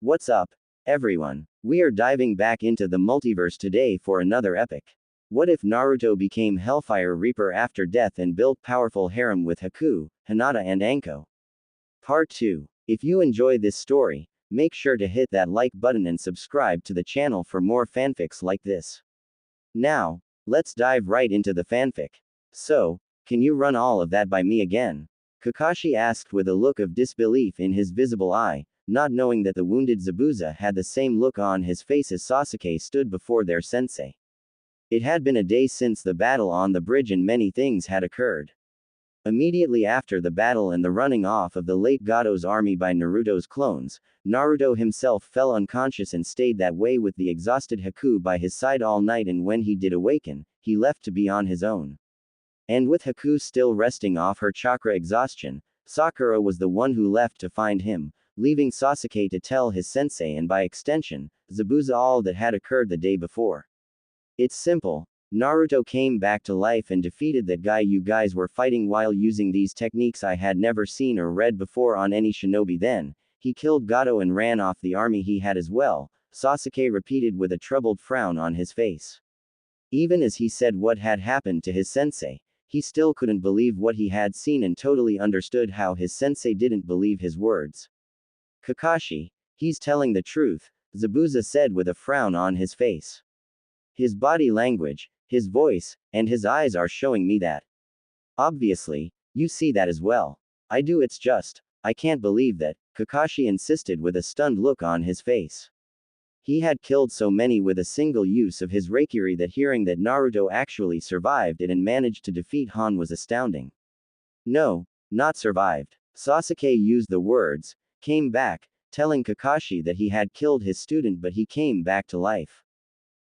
What's up, everyone? We are diving back into the multiverse today for another epic. What if Naruto became Hellfire Reaper after death and built powerful harem with Haku, Hinata and Anko? Part 2. If you enjoy this story, make sure to hit that like button and subscribe to the channel for more fanfics like this. Now, let's dive right into the fanfic. So, can you run all of that by me again? Kakashi asked with a look of disbelief in his visible eye, not knowing that the wounded Zabuza had the same look on his face as Sasuke stood before their sensei. It had been a day since the battle on the bridge and many things had occurred. Immediately after the battle and the running off of the late Gado's army by Naruto's clones, Naruto himself fell unconscious and stayed that way with the exhausted Haku by his side all night, and when he did awaken, he left to be on his own. And with Haku still resting off her chakra exhaustion, Sakura was the one who left to find him, leaving Sasuke to tell his sensei and by extension, Zabuza all that had occurred the day before. It's simple. Naruto came back to life and defeated that guy you guys were fighting while using these techniques I had never seen or read before on any shinobi. Then, he killed Gado and ran off the army he had as well, Sasuke repeated with a troubled frown on his face. Even as he said what had happened to his sensei, he still couldn't believe what he had seen and totally understood how his sensei didn't believe his words. Kakashi, he's telling the truth, Zabuza said with a frown on his face. His body language, his voice, and his eyes are showing me that. Obviously, you see that as well. I do. It's just, I can't believe that, Kakashi insisted with a stunned look on his face. He had killed so many with a single use of his Reikiri that hearing that Naruto actually survived it and managed to defeat Han was astounding. No, not survived. Sasuke used the words, came back, telling Kakashi that he had killed his student but he came back to life.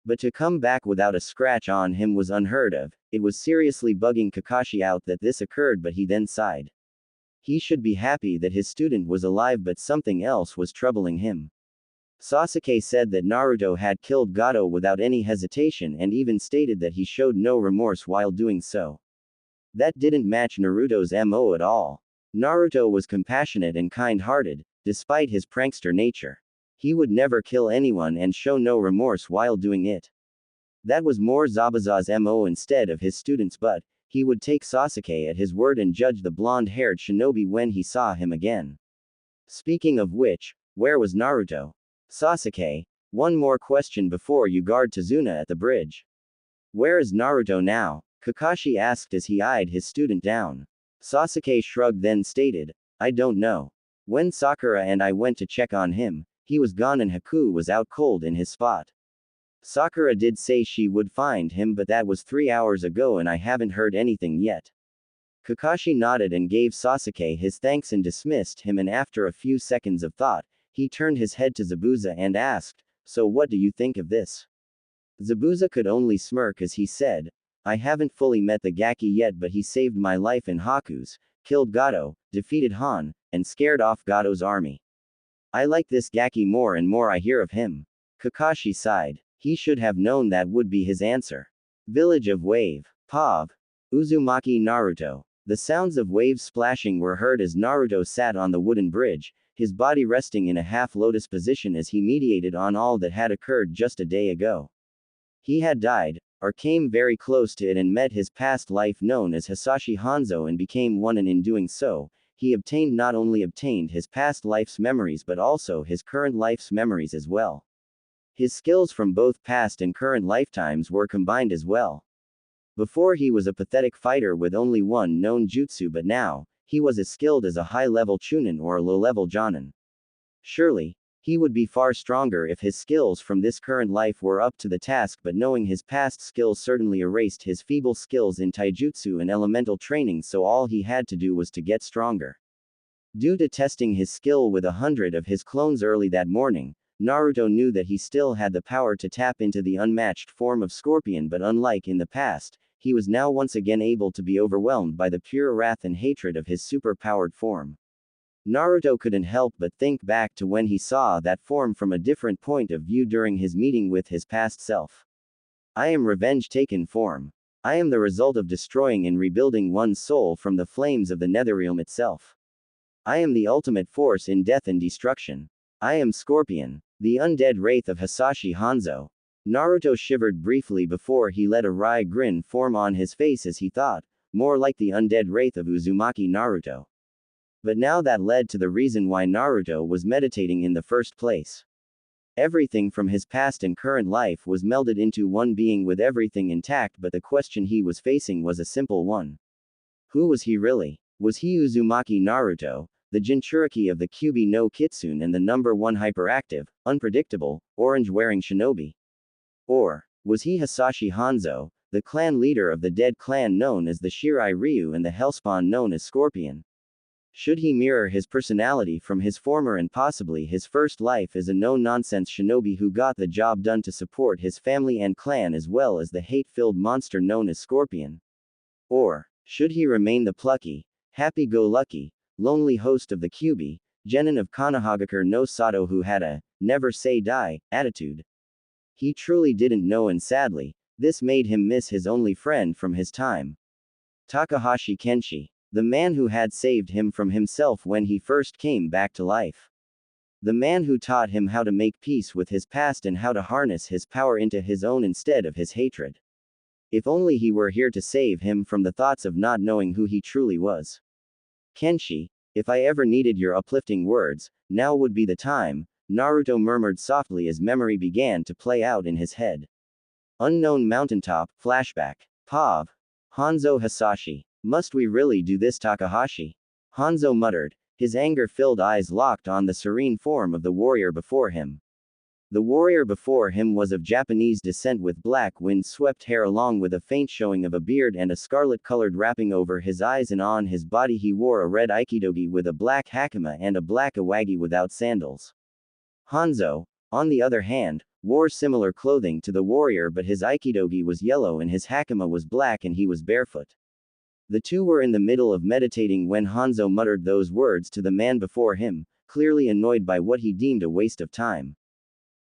But to come back without a scratch on him was unheard of. It was seriously bugging Kakashi out that this occurred, but he then sighed. He should be happy that his student was alive, but something else was troubling him. Sasuke said that Naruto had killed Gado without any hesitation and even stated that he showed no remorse while doing so. That didn't match Naruto's MO at all. Naruto was compassionate and kind-hearted, despite his prankster nature. He would never kill anyone and show no remorse while doing it. That was more Zabuza's MO instead of his student's, but he would take Sasuke at his word and judge the blonde-haired shinobi when he saw him again. Speaking of which, where was Naruto? Sasuke, one more question before you guard Tazuna at the bridge. Where is Naruto now? Kakashi asked as he eyed his student down. Sasuke shrugged then stated, I don't know. When Sakura and I went to check on him, he was gone and Haku was out cold in his spot. Sakura did say she would find him, but that was 3 hours ago and I haven't heard anything yet. Kakashi nodded and gave Sasuke his thanks and dismissed him, and after a few seconds of thought, he turned his head to Zabuza and asked, so what do you think of this? Zabuza could only smirk as he said, I haven't fully met the Gaki yet, but he saved my life in Haku's, killed Gado, defeated Han, and scared off Gado's army. I like this Gaki more and more I hear of him. Kakashi sighed. He should have known that would be his answer. Village of Wave. Pav. Uzumaki Naruto. The sounds of waves splashing were heard as Naruto sat on the wooden bridge, his body resting in a half-lotus position as he meditated on all that had occurred just a day ago. He had died, or came very close to it, and met his past life known as Hisashi Hanzo and became one, and in doing so, he not only obtained his past life's memories but also his current life's memories as well. His skills from both past and current lifetimes were combined as well. Before he was a pathetic fighter with only one known jutsu, but now, he was as skilled as a high-level chunin or a low-level jonin. Surely, he would be far stronger if his skills from this current life were up to the task, but knowing his past skills certainly erased his feeble skills in taijutsu and elemental training, so all he had to do was to get stronger. Due to testing his skill with 100 of his clones early that morning, Naruto knew that he still had the power to tap into the unmatched form of Scorpion, but unlike in the past, he was now once again able to be overwhelmed by the pure wrath and hatred of his super-powered form. Naruto couldn't help but think back to when he saw that form from a different point of view during his meeting with his past self. I am revenge taken form. I am the result of destroying and rebuilding one's soul from the flames of the netherrealm itself. I am the ultimate force in death and destruction. I am Scorpion, the undead wraith of Hisashi Hanzo. Naruto shivered briefly before he let a wry grin form on his face as he thought, more like the undead wraith of Uzumaki Naruto. But now that led to the reason why Naruto was meditating in the first place. Everything from his past and current life was melded into one being with everything intact, but the question he was facing was a simple one. Who was he really? Was he Uzumaki Naruto, the Jinchuriki of the Kyuubi no Kitsune and the #1 hyperactive, unpredictable, orange-wearing shinobi? Or was he Hisashi Hanzo, the clan leader of the dead clan known as the Shirai Ryu and the Hellspawn known as Scorpion? Should he mirror his personality from his former and possibly his first life as a no-nonsense shinobi who got the job done to support his family and clan as well as the hate-filled monster known as Scorpion? Or should he remain the plucky, happy-go-lucky, lonely host of the Kyuubi, genin of Konohagakure no Sato who had a never say die attitude? He truly didn't know, and sadly, this made him miss his only friend from his time. Takahashi Kenshi, the man who had saved him from himself when he first came back to life. The man who taught him how to make peace with his past and how to harness his power into his own instead of his hatred. If only he were here to save him from the thoughts of not knowing who he truly was. Kenshi, if I ever needed your uplifting words, now would be the time, Naruto murmured softly as memory began to play out in his head. Unknown mountaintop, flashback. Pav. Hanzo Hisashi. Must we really do this, Takahashi? Hanzo muttered, his anger-filled eyes locked on the serene form of the warrior before him. The warrior before him was of Japanese descent with black wind-swept hair along with a faint showing of a beard and a scarlet-colored wrapping over his eyes, and on his body he wore a red aikidogi with a black hakama and a black awagi without sandals. Hanzo, on the other hand, wore similar clothing to the warrior, but his aikidogi was yellow and his hakama was black and he was barefoot. The two were in the middle of meditating when Hanzo muttered those words to the man before him, clearly annoyed by what he deemed a waste of time.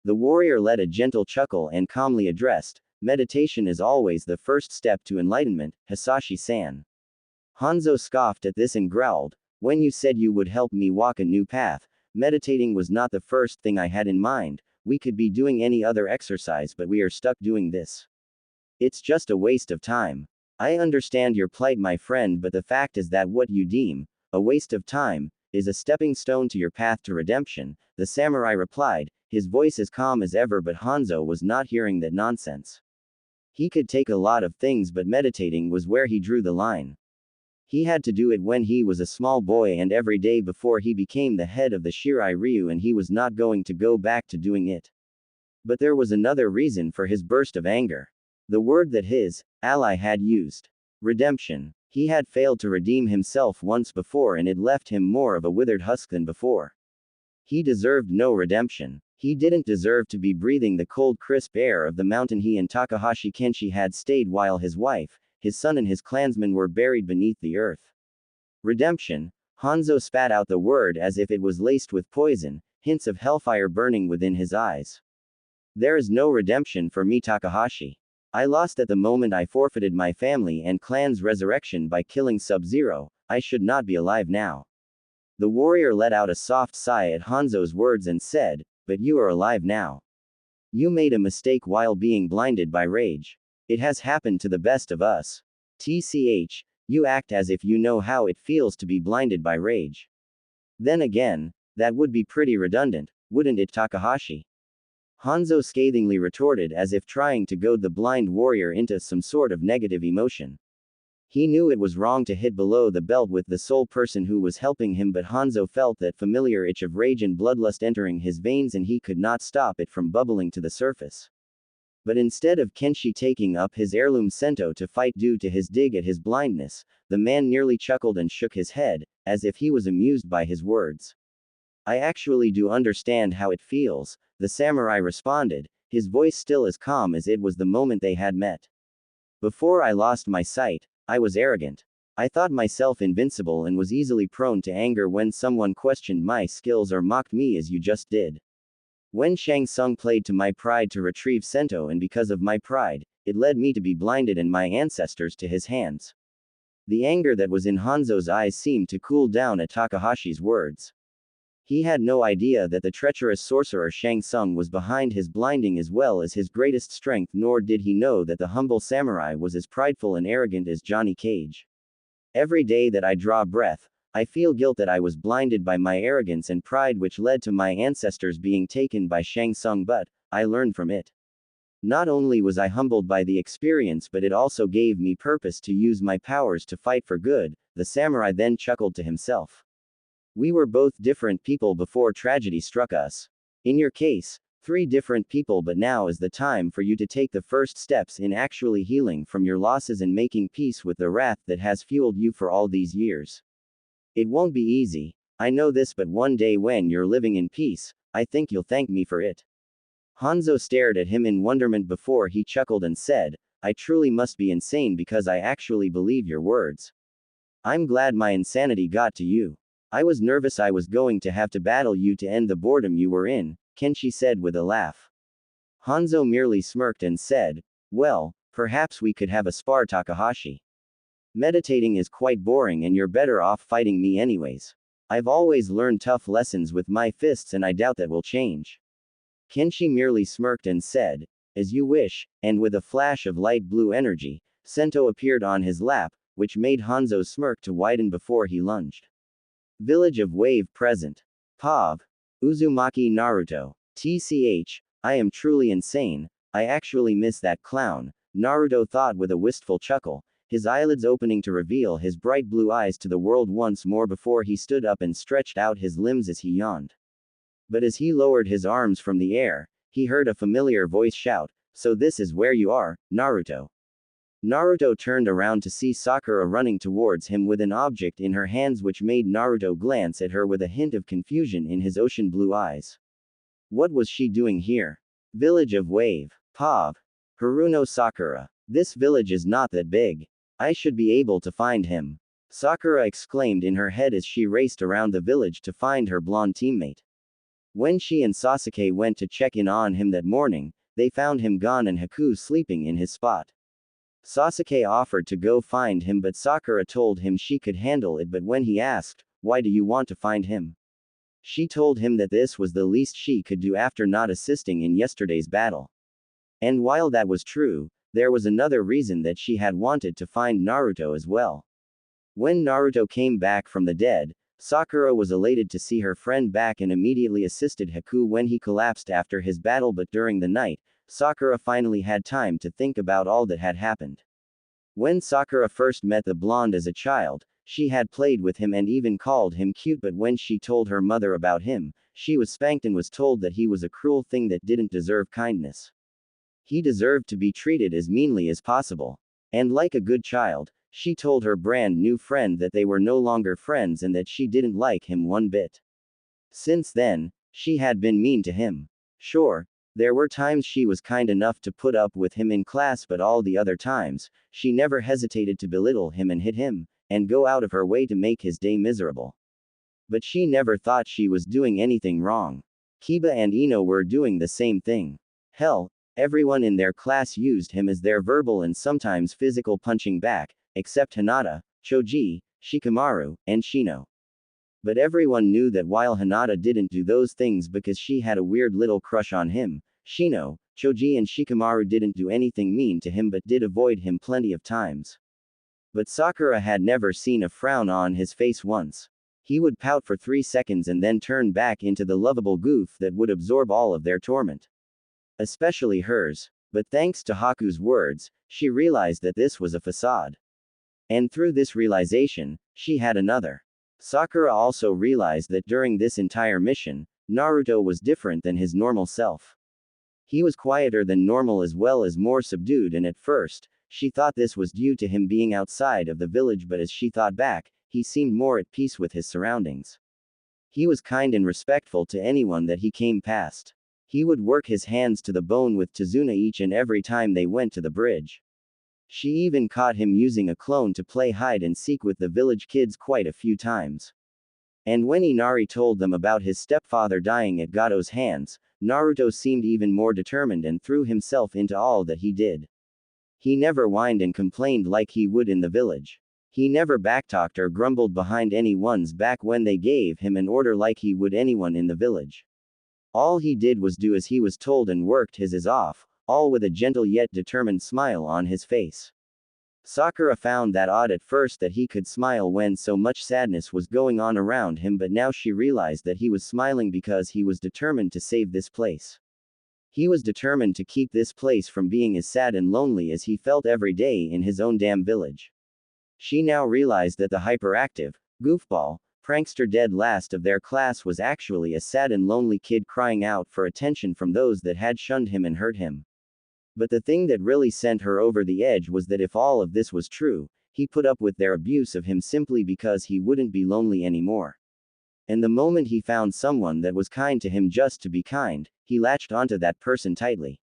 The warrior let a gentle chuckle and calmly addressed, meditation is always the first step to enlightenment, Hisashi-san. Hanzo scoffed at this and growled, when you said you would help me walk a new path, meditating was not the first thing I had in mind. We could be doing any other exercise, but we are stuck doing this. It's just a waste of time. I understand your plight, my friend, but the fact is that what you deem a waste of time is a stepping stone to your path to redemption, the samurai replied, his voice as calm as ever, but Hanzo was not hearing that nonsense. He could take a lot of things, but meditating was where he drew the line. He had to do it when he was a small boy and every day before he became the head of the Shirai Ryu, and he was not going to go back to doing it. But there was another reason for his burst of anger. The word that his ally had used. Redemption. He had failed to redeem himself once before and it left him more of a withered husk than before. He deserved no redemption. He didn't deserve to be breathing the cold crisp air of the mountain he and Takahashi Kenshi had stayed while his wife, his son and his clansmen were buried beneath the earth. Redemption. Hanzo spat out the word as if it was laced with poison, hints of hellfire burning within his eyes. There is no redemption for me, Takahashi. I lost at the moment I forfeited my family and clan's resurrection by killing Sub-Zero. I should not be alive now. The warrior let out a soft sigh at Hanzo's words and said, but you are alive now. You made a mistake while being blinded by rage. It has happened to the best of us. TCH, you act as if you know how it feels to be blinded by rage. Then again, that would be pretty redundant, wouldn't it, Takahashi? Hanzo scathingly retorted as if trying to goad the blind warrior into some sort of negative emotion. He knew it was wrong to hit below the belt with the sole person who was helping him, but Hanzo felt that familiar itch of rage and bloodlust entering his veins and he could not stop it from bubbling to the surface. But instead of Kenshi taking up his heirloom sento to fight due to his dig at his blindness, the man nearly chuckled and shook his head, as if he was amused by his words. I actually do understand how it feels, the samurai responded, his voice still as calm as it was the moment they had met. Before I lost my sight, I was arrogant. I thought myself invincible and was easily prone to anger when someone questioned my skills or mocked me as you just did. When Shang Tsung played to my pride to retrieve Sento, and because of my pride, it led me to be blinded and my ancestors to his hands. The anger that was in Hanzo's eyes seemed to cool down at Takahashi's words. He had no idea that the treacherous sorcerer Shang Tsung was behind his blinding as well as his greatest strength, nor did he know that the humble samurai was as prideful and arrogant as Johnny Cage. Every day that I draw breath, I feel guilt that I was blinded by my arrogance and pride, which led to my ancestors being taken by Shang Tsung, but I learned from it. Not only was I humbled by the experience, but it also gave me purpose to use my powers to fight for good. The samurai then chuckled to himself. We were both different people before tragedy struck us. In your case, 3 different people, but now is the time for you to take the first steps in actually healing from your losses and making peace with the wrath that has fueled you for all these years. It won't be easy, I know this, but one day when you're living in peace, I think you'll thank me for it. Hanzo stared at him in wonderment before he chuckled and said, I truly must be insane because I actually believe your words. I'm glad my insanity got to you. I was nervous I was going to have to battle you to end the boredom you were in, Kenshi said with a laugh. Hanzo merely smirked and said, well, perhaps we could have a spar, Takahashi. Meditating is quite boring and you're better off fighting me anyways. I've always learned tough lessons with my fists and I doubt that will change. Kenshi merely smirked and said, as you wish, and with a flash of light blue energy, Sento appeared on his lap, which made Hanzo's smirk to widen before he lunged. Village of Wave present. Pav. Uzumaki Naruto. TCH, I am truly insane, I actually miss that clown, Naruto thought with a wistful chuckle, his eyelids opening to reveal his bright blue eyes to the world once more before he stood up and stretched out his limbs as he yawned. But as he lowered his arms from the air, he heard a familiar voice shout, so this is where you are, Naruto. Naruto turned around to see Sakura running towards him with an object in her hands, which made Naruto glance at her with a hint of confusion in his ocean blue eyes. What was she doing here? Village of Wave. Pav. Haruno Sakura. This village is not that big. I should be able to find him. Sakura exclaimed in her head as she raced around the village to find her blonde teammate. When she and Sasuke went to check in on him that morning, they found him gone and Haku sleeping in his spot. Sasuke offered to go find him, but Sakura told him she could handle it, but when he asked, why do you want to find him? She told him that this was the least she could do after not assisting in yesterday's battle. And while that was true, there was another reason that she had wanted to find Naruto as well. When Naruto came back from the dead, Sakura was elated to see her friend back and immediately assisted Haku when he collapsed after his battle, but during the night, Sakura finally had time to think about all that had happened. When Sakura first met the blonde as a child, she had played with him and even called him cute, but when she told her mother about him, she was spanked and was told that he was a cruel thing that didn't deserve kindness. He deserved to be treated as meanly as possible. And like a good child, she told her brand new friend that they were no longer friends and that she didn't like him one bit. Since then, she had been mean to him. Sure, there were times she was kind enough to put up with him in class, but all the other times, she never hesitated to belittle him and hit him, and go out of her way to make his day miserable. But she never thought she was doing anything wrong. Kiba and Ino were doing the same thing. Hell, everyone in their class used him as their verbal and sometimes physical punching back, except Hinata, Choji, Shikamaru, and Shino. But everyone knew that while Hinata didn't do those things because she had a weird little crush on him, Shino, Choji and Shikamaru didn't do anything mean to him but did avoid him plenty of times. But Sakura had never seen a frown on his face once. He would pout for 3 seconds and then turn back into the lovable goof that would absorb all of their torment. Especially hers. But thanks to Haku's words, she realized that this was a facade. And through this realization, she had another. Sakura also realized that during this entire mission, Naruto was different than his normal self. He was quieter than normal as well as more subdued, and at first, she thought this was due to him being outside of the village, but as she thought back, he seemed more at peace with his surroundings. He was kind and respectful to anyone that he came past. He would work his hands to the bone with Tazuna each and every time they went to the bridge. She even caught him using a clone to play hide and seek with the village kids quite a few times. And when Inari told them about his stepfather dying at Gato's hands, Naruto seemed even more determined and threw himself into all that he did. He never whined and complained like he would in the village. He never backtalked or grumbled behind anyone's back when they gave him an order like he would anyone in the village. All he did was do as he was told and worked his ass off, all with a gentle yet determined smile on his face. Sakura found that odd at first that he could smile when so much sadness was going on around him, but now she realized that he was smiling because he was determined to save this place. He was determined to keep this place from being as sad and lonely as he felt every day in his own damn village. She now realized that the hyperactive, goofball, prankster dead last of their class was actually a sad and lonely kid crying out for attention from those that had shunned him and hurt him. But the thing that really sent her over the edge was that if all of this was true, he put up with their abuse of him simply because he wouldn't be lonely anymore. And the moment he found someone that was kind to him just to be kind, he latched onto that person tightly.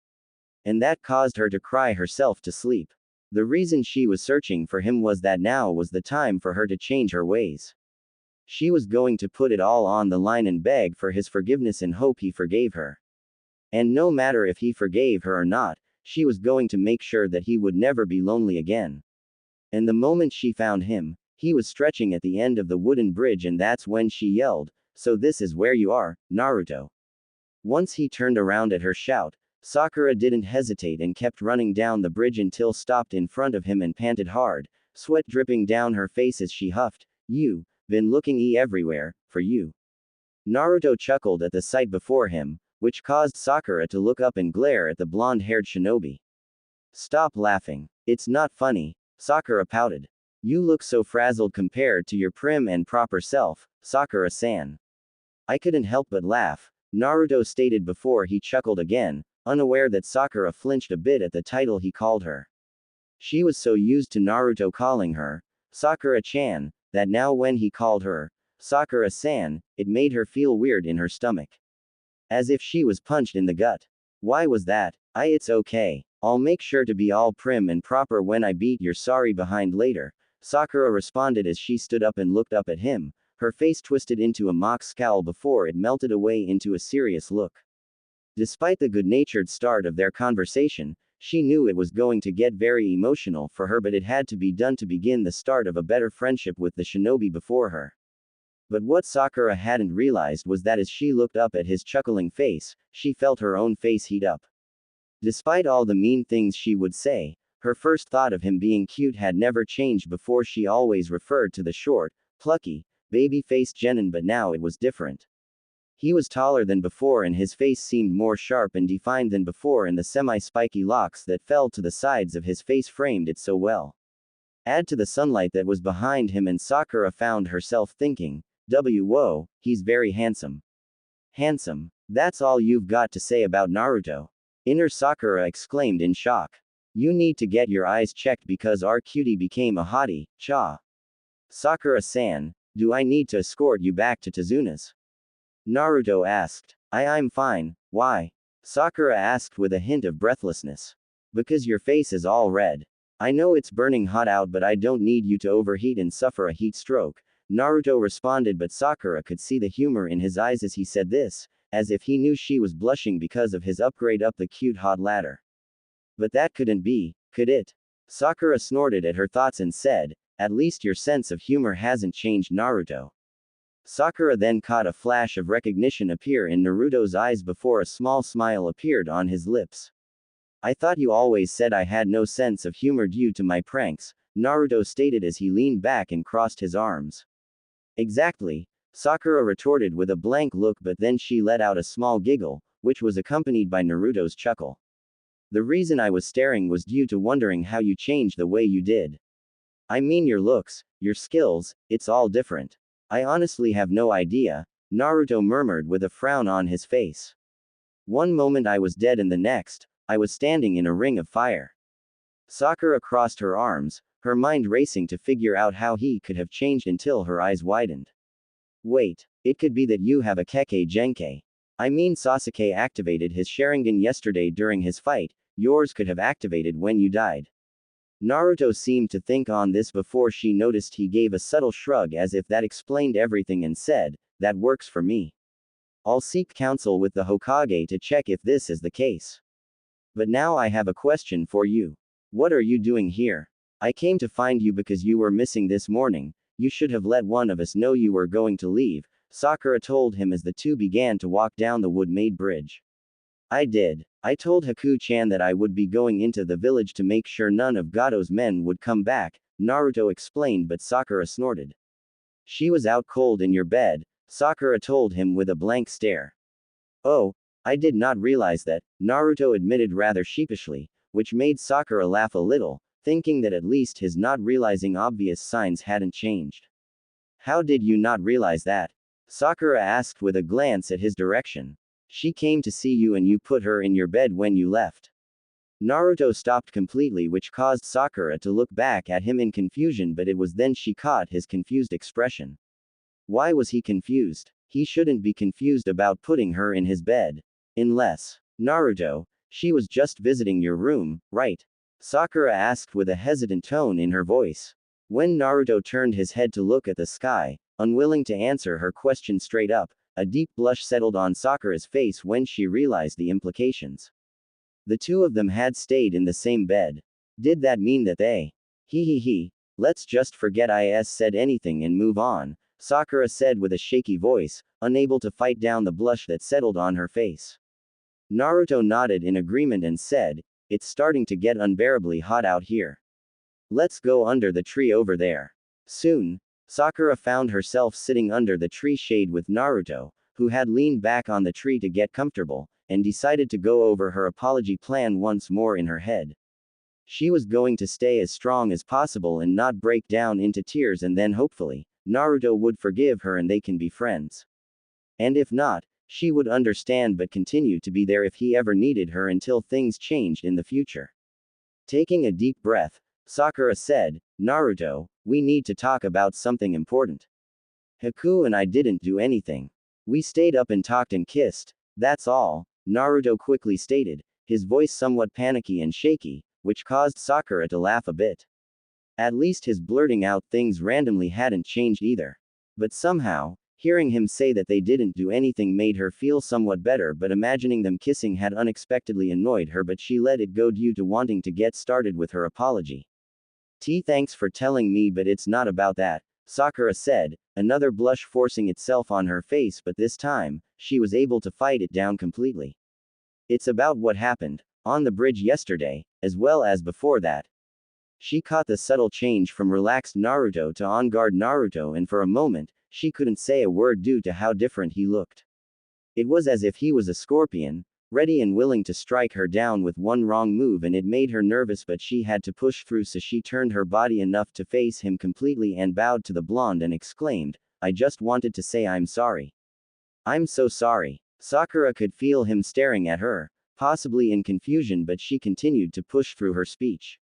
And that caused her to cry herself to sleep. The reason she was searching for him was that now was the time for her to change her ways. She was going to put it all on the line and beg for his forgiveness and hope he forgave her. And no matter if he forgave her or not, she was going to make sure that he would never be lonely again. And the moment she found him, he was stretching at the end of the wooden bridge, and that's when she yelled, "So this is where you are, Naruto." Once he turned around at her shout, Sakura didn't hesitate and kept running down the bridge until stopped in front of him and panted hard, sweat dripping down her face as she huffed, "You, been looking everywhere, for you." Naruto chuckled at the sight before him, which caused Sakura to look up and glare at the blonde-haired shinobi. "Stop laughing. It's not funny," Sakura pouted. "You look so frazzled compared to your prim and proper self, Sakura-san." "I couldn't help but laugh," Naruto stated before he chuckled again, unaware that Sakura flinched a bit at the title he called her. She was so used to Naruto calling her Sakura-chan, that now when he called her Sakura-san, it made her feel weird in her stomach. As if she was punched in the gut. "Why was that? It's okay. I'll make sure to be all prim and proper when I beat your sorry behind later," Sakura responded as she stood up and looked up at him, her face twisted into a mock scowl before it melted away into a serious look. Despite the good-natured start of their conversation, she knew it was going to get very emotional for her, but it had to be done to begin the start of a better friendship with the shinobi before her. But what Sakura hadn't realized was that as she looked up at his chuckling face, she felt her own face heat up. Despite all the mean things she would say, her first thought of him being cute had never changed before. She always referred to the short, plucky, baby-faced genin, but now it was different. He was taller than before and his face seemed more sharp and defined than before, and the semi-spiky locks that fell to the sides of his face framed it so well. Add to the sunlight that was behind him and Sakura found herself thinking, whoa, he's very handsome. Handsome? That's all you've got to say about Naruto? Inner Sakura exclaimed in shock. You need to get your eyes checked because our cutie became a hottie, cha. Sakura-san, do I need to escort you back to Tazuna's? Naruto asked. I'm fine, why? Sakura asked with a hint of breathlessness. Because your face is all red. I know it's burning hot out, but I don't need you to overheat and suffer a heat stroke, Naruto responded, but Sakura could see the humor in his eyes as he said this, as if he knew she was blushing because of his upgrade up the cute hot ladder. But that couldn't be, could it? Sakura snorted at her thoughts and said, at least your sense of humor hasn't changed, Naruto. Sakura then caught a flash of recognition appear in Naruto's eyes before a small smile appeared on his lips. I thought you always said I had no sense of humor due to my pranks, Naruto stated as he leaned back and crossed his arms. Exactly, Sakura retorted with a blank look, but then she let out a small giggle, which was accompanied by Naruto's chuckle. The reason I was staring was due to wondering how you changed the way you did. I mean your looks, your skills, it's all different. I honestly have no idea, Naruto murmured with a frown on his face. One moment I was dead and the next, I was standing in a ring of fire. Sakura crossed her arms, her mind racing to figure out how he could have changed until her eyes widened. Wait, it could be that you have a Kekkei Genkai. I mean Sasuke activated his Sharingan yesterday during his fight, yours could have activated when you died. Naruto seemed to think on this before she noticed he gave a subtle shrug as if that explained everything and said, that works for me. I'll seek counsel with the Hokage to check if this is the case. But now I have a question for you. What are you doing here? I came to find you because you were missing this morning. You should have let one of us know you were going to leave, Sakura told him as the two began to walk down the wood-made bridge. I did. I told Haku-chan that I would be going into the village to make sure none of Gato's men would come back, Naruto explained, but Sakura snorted. She was out cold in your bed, Sakura told him with a blank stare. Oh, I did not realize that, Naruto admitted rather sheepishly, which made Sakura laugh a little, thinking that at least his not realizing obvious signs hadn't changed. How did you not realize that? Sakura asked with a glance at his direction. She came to see you and you put her in your bed when you left. Naruto stopped completely, which caused Sakura to look back at him in confusion, but it was then she caught his confused expression. Why was he confused? He shouldn't be confused about putting her in his bed. Unless, Naruto, she was just visiting your room, right? Sakura asked with a hesitant tone in her voice. When Naruto turned his head to look at the sky, unwilling to answer her question straight up, a deep blush settled on Sakura's face when she realized the implications. The two of them had stayed in the same bed. Did that mean that they? Let's just forget I said anything and move on, Sakura said with a shaky voice, unable to fight down the blush that settled on her face. Naruto nodded in agreement and said, it's starting to get unbearably hot out here. Let's go under the tree over there. Soon, Sakura found herself sitting under the tree shade with Naruto, who had leaned back on the tree to get comfortable, and decided to go over her apology plan once more in her head. She was going to stay as strong as possible and not break down into tears, and then hopefully, Naruto would forgive her and they can be friends. And if not, she would understand but continue to be there if he ever needed her until things changed in the future. Taking a deep breath, Sakura said, Naruto, we need to talk about something important. Haku and I didn't do anything. We stayed up and talked and kissed, that's all, Naruto quickly stated, his voice somewhat panicky and shaky, which caused Sakura to laugh a bit. At least his blurting out things randomly hadn't changed either. But somehow, hearing him say that they didn't do anything made her feel somewhat better, but imagining them kissing had unexpectedly annoyed her, but she let it go due to wanting to get started with her apology. Thanks for telling me, but it's not about that, Sakura said, another blush forcing itself on her face, but this time, she was able to fight it down completely. It's about what happened on the bridge yesterday, as well as before that. She caught the subtle change from relaxed Naruto to on-guard Naruto, and for a moment, she couldn't say a word due to how different he looked. It was as if he was a scorpion, ready and willing to strike her down with one wrong move, and it made her nervous, but she had to push through, so she turned her body enough to face him completely and bowed to the blonde and exclaimed, I just wanted to say I'm sorry. I'm so sorry. Sakura could feel him staring at her, possibly in confusion, but she continued to push through her speech.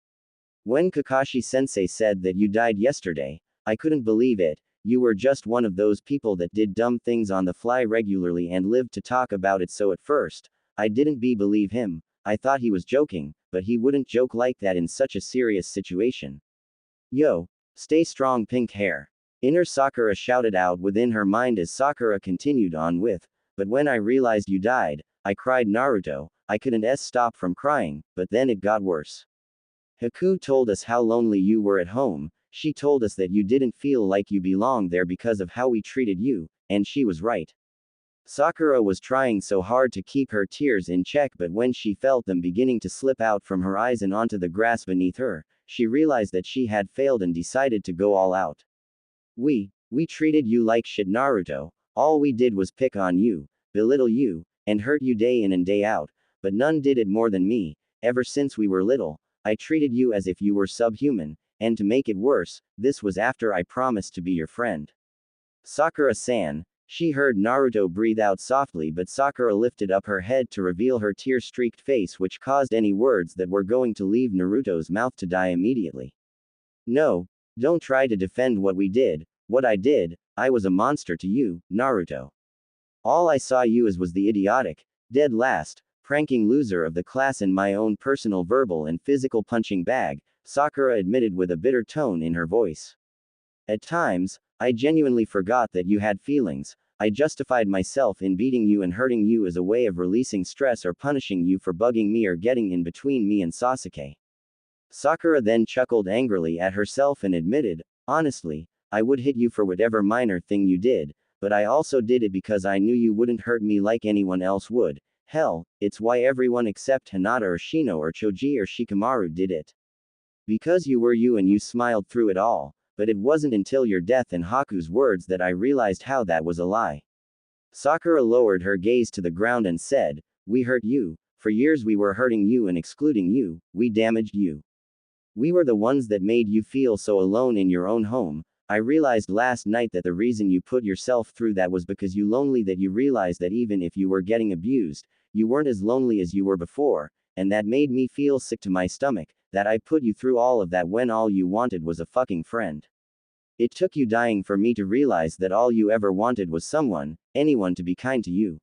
When Kakashi-sensei said that you died yesterday, I couldn't believe it. You were just one of those people that did dumb things on the fly regularly and lived to talk about it, so at first, I didn't believe him. I thought he was joking, but he wouldn't joke like that in such a serious situation. Yo, stay strong, pink hair. Inner Sakura shouted out within her mind as Sakura continued on with, but when I realized you died, I cried, Naruto. I couldn't stop from crying, but then it got worse. Haku told us how lonely you were at home. She told us that you didn't feel like you belonged there because of how we treated you, and she was right. Sakura was trying so hard to keep her tears in check, but when she felt them beginning to slip out from her eyes and onto the grass beneath her, she realized that she had failed and decided to go all out. We treated you like shit, Naruto. All we did was pick on you, belittle you, and hurt you day in and day out, but none did it more than me. Ever since we were little, I treated you as if you were subhuman, and to make it worse, this was after I promised to be your friend. Sakura-san. She heard Naruto breathe out softly, but Sakura lifted up her head to reveal her tear-streaked face, which caused any words that were going to leave Naruto's mouth to die immediately. No, don't try to defend what we did. What I did, I was a monster to you, Naruto. All I saw you as was the idiotic, dead last, pranking loser of the class and my own personal verbal and physical punching bag, Sakura admitted with a bitter tone in her voice. At times, I genuinely forgot that you had feelings. I justified myself in beating you and hurting you as a way of releasing stress or punishing you for bugging me or getting in between me and Sasuke. Sakura then chuckled angrily at herself and admitted, honestly, I would hit you for whatever minor thing you did, but I also did it because I knew you wouldn't hurt me like anyone else would. Hell, it's why everyone except Hinata or Shino or Choji or Shikamaru did it. Because you were you and you smiled through it all, but it wasn't until your death and Haku's words that I realized how that was a lie. Sakura lowered her gaze to the ground and said, we hurt you, for years we were hurting you and excluding you, we damaged you. We were the ones that made you feel so alone in your own home. I realized last night that the reason you put yourself through that was because you lonely, that you realized that even if you were getting abused, you weren't as lonely as you were before, and that made me feel sick to my stomach, that I put you through all of that when all you wanted was a fucking friend. It took you dying for me to realize that all you ever wanted was someone, anyone to be kind to you.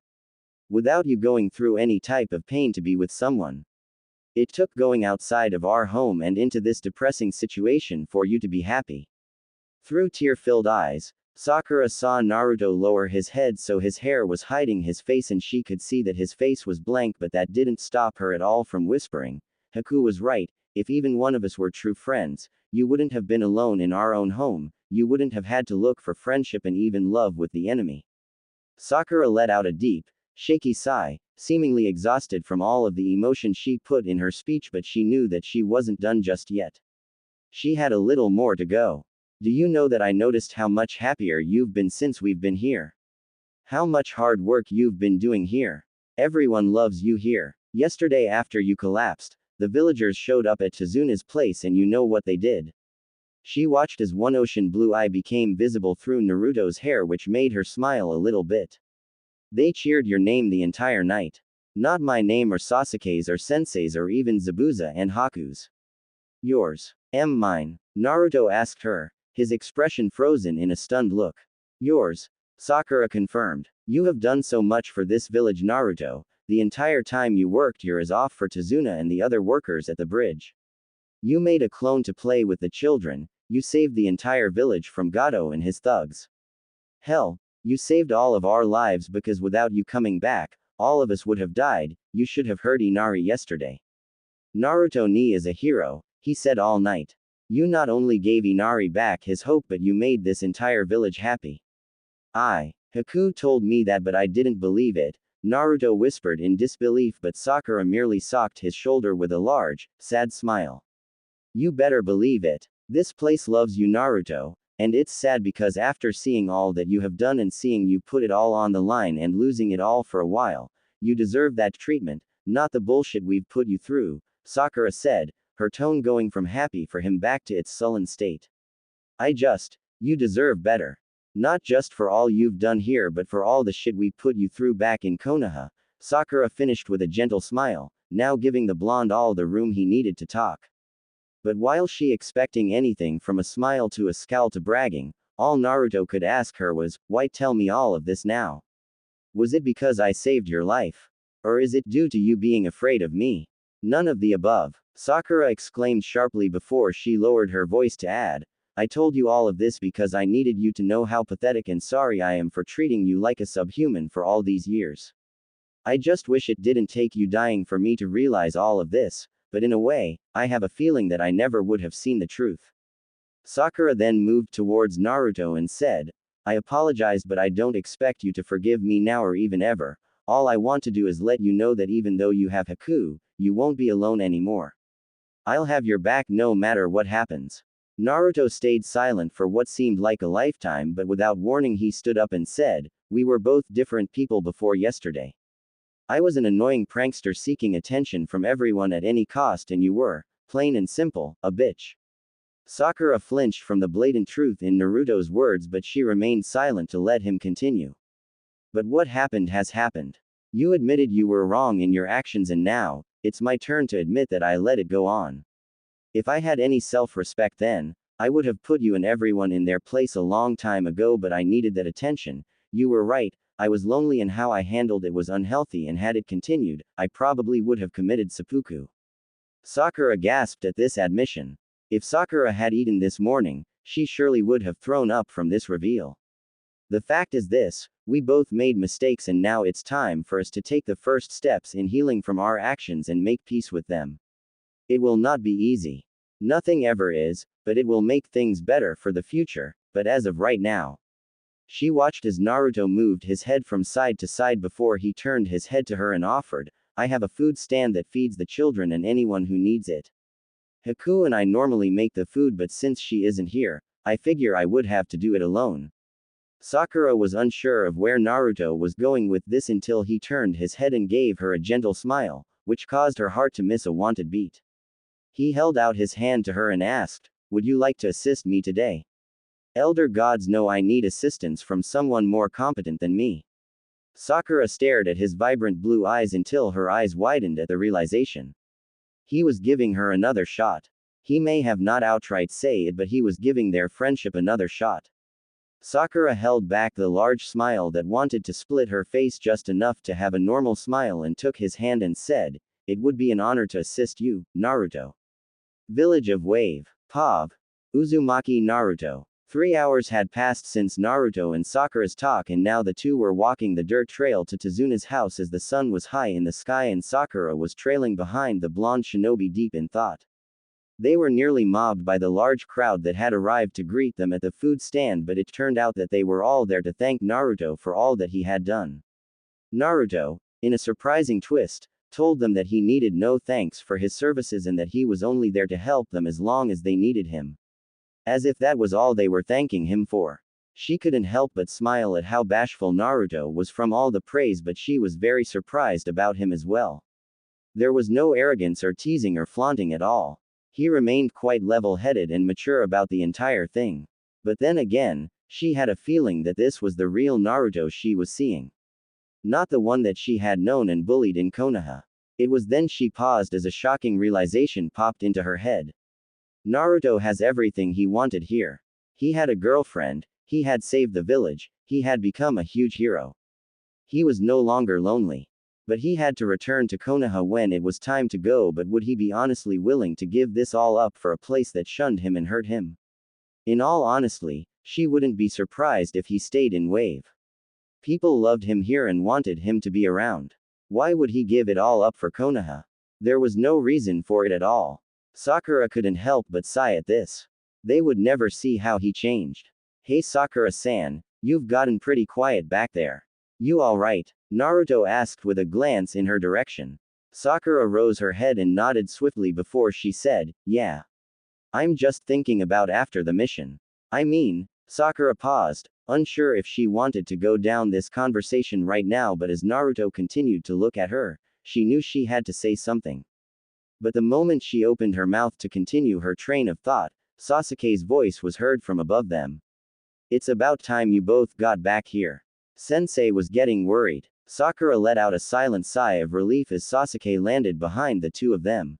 Without you going through any type of pain to be with someone. It took going outside of our home and into this depressing situation for you to be happy. Through tear-filled eyes, Sakura saw Naruto lower his head so his hair was hiding his face and she could see that his face was blank, but that didn't stop her at all from whispering, Haku was right, if even one of us were true friends, you wouldn't have been alone in our own home, you wouldn't have had to look for friendship and even love with the enemy. Sakura let out a deep, shaky sigh, seemingly exhausted from all of the emotion she put in her speech, but she knew that she wasn't done just yet. She had a little more to go. Do you know that I noticed how much happier you've been since we've been here? How much hard work you've been doing here? Everyone loves you here. Yesterday after you collapsed, the villagers showed up at Tazuna's place and you know what they did. She watched as one ocean blue eye became visible through Naruto's hair, which made her smile a little bit. They cheered your name the entire night. Not my name or Sasuke's or Sensei's or even Zabuza and Haku's. Yours. Mine? Naruto asked her, his expression frozen in a stunned look. Yours. Sakura confirmed. You have done so much for this village, Naruto. The entire time you worked your ass off for Tazuna and the other workers at the bridge. You made a clone to play with the children, you saved the entire village from Gato and his thugs. Hell, you saved all of our lives because without you coming back, all of us would have died. You should have heard Inari yesterday. Naruto ni is a hero, he said all night. You not only gave Inari back his hope but you made this entire village happy. Haku told me that but I didn't believe it, Naruto whispered in disbelief, but Sakura merely socked his shoulder with a large, sad smile. You better believe it. This place loves you, Naruto, and it's sad because after seeing all that you have done and seeing you put it all on the line and losing it all for a while, you deserve that treatment, not the bullshit we've put you through, Sakura said, her tone going from happy for him back to its sullen state. You deserve better. Not just for all you've done here but for all the shit we put you through back in Konoha, Sakura finished with a gentle smile, now giving the blonde all the room he needed to talk. But while she expecting anything from a smile to a scowl to bragging, all Naruto could ask her was, why tell me all of this now? Was it because I saved your life? Or is it due to you being afraid of me? None of the above, Sakura exclaimed sharply before she lowered her voice to add, I told you all of this because I needed you to know how pathetic and sorry I am for treating you like a subhuman for all these years. I just wish it didn't take you dying for me to realize all of this, but in a way, I have a feeling that I never would have seen the truth. Sakura then moved towards Naruto and said, I apologize but I don't expect you to forgive me now or even ever, all I want to do is let you know that even though you have Haku, you won't be alone anymore. I'll have your back no matter what happens. Naruto stayed silent for what seemed like a lifetime, but without warning he stood up and said, we were both different people before yesterday. I was an annoying prankster seeking attention from everyone at any cost and you were, plain and simple, a bitch. Sakura flinched from the blatant truth in Naruto's words but she remained silent to let him continue. But what happened has happened. You admitted you were wrong in your actions and now, it's my turn to admit that I let it go on. If I had any self-respect then, I would have put you and everyone in their place a long time ago but I needed that attention, you were right, I was lonely and how I handled it was unhealthy and had it continued, I probably would have committed seppuku. Sakura gasped at this admission. If Sakura had eaten this morning, she surely would have thrown up from this reveal. The fact is this, we both made mistakes and now it's time for us to take the first steps in healing from our actions and make peace with them. It will not be easy. Nothing ever is, but it will make things better for the future, but as of right now. She watched as Naruto moved his head from side to side before he turned his head to her and offered, I have a food stand that feeds the children and anyone who needs it. Haku and I normally make the food, but since she isn't here, I figure I would have to do it alone. Sakura was unsure of where Naruto was going with this until he turned his head and gave her a gentle smile, which caused her heart to miss a wanted beat. He held out his hand to her and asked, would you like to assist me today? Elder gods know I need assistance from someone more competent than me. Sakura stared at his vibrant blue eyes until her eyes widened at the realization. He was giving her another shot. He may have not outright say it, but he was giving their friendship another shot. Sakura held back the large smile that wanted to split her face just enough to have a normal smile and took his hand and said, it would be an honor to assist you, Naruto. Village of Wave. Pav. Uzumaki Naruto. 3 hours had passed since Naruto and Sakura's talk, and now the two were walking the dirt trail to Tazuna's house as the sun was high in the sky and Sakura was trailing behind the blonde shinobi deep in thought. They were nearly mobbed by the large crowd that had arrived to greet them at the food stand, but it turned out that they were all there to thank Naruto for all that he had done. Naruto, in a surprising twist, told them that he needed no thanks for his services and that he was only there to help them as long as they needed him. As if that was all they were thanking him for. She couldn't help but smile at how bashful Naruto was from all the praise, but she was very surprised about him as well. There was no arrogance or teasing or flaunting at all. He remained quite level-headed and mature about the entire thing. But then again, she had a feeling that this was the real Naruto she was seeing. Not the one that she had known and bullied in Konoha. It was then she paused as a shocking realization popped into her head. Naruto has everything he wanted here. He had a girlfriend, he had saved the village, he had become a huge hero. He was no longer lonely. But he had to return to Konoha when it was time to go, but would he be honestly willing to give this all up for a place that shunned him and hurt him? In all honesty, she wouldn't be surprised if he stayed in Wave. People loved him here and wanted him to be around. Why would he give it all up for Konoha? There was no reason for it at all. Sakura couldn't help but sigh at this. They would never see how he changed. Hey Sakura-san, you've gotten pretty quiet back there. You alright? Naruto asked with a glance in her direction. Sakura rose her head and nodded swiftly before she said, yeah. I'm just thinking about after the mission. I mean, Sakura paused, unsure if she wanted to go down this conversation right now, but as Naruto continued to look at her, she knew she had to say something. But the moment she opened her mouth to continue her train of thought, Sasuke's voice was heard from above them. It's about time you both got back here. Sensei was getting worried. Sakura let out a silent sigh of relief as Sasuke landed behind the two of them.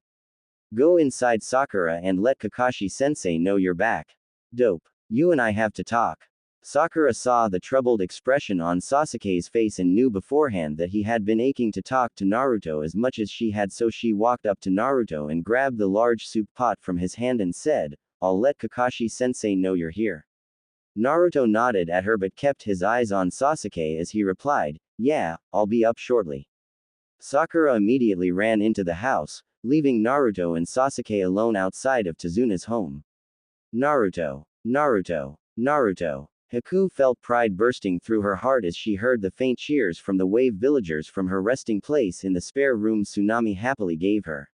Go inside, Sakura, and let Kakashi-sensei know you're back. Dope. You and I have to talk. Sakura saw the troubled expression on Sasuke's face and knew beforehand that he had been aching to talk to Naruto as much as she had, so she walked up to Naruto and grabbed the large soup pot from his hand and said, I'll let Kakashi-sensei know you're here. Naruto nodded at her but kept his eyes on Sasuke as he replied, yeah, I'll be up shortly. Sakura immediately ran into the house, leaving Naruto and Sasuke alone outside of Tazuna's home. Naruto. Naruto. Naruto. Haku felt pride bursting through her heart as she heard the faint cheers from the Wave villagers from her resting place in the spare room Tsunami happily gave her.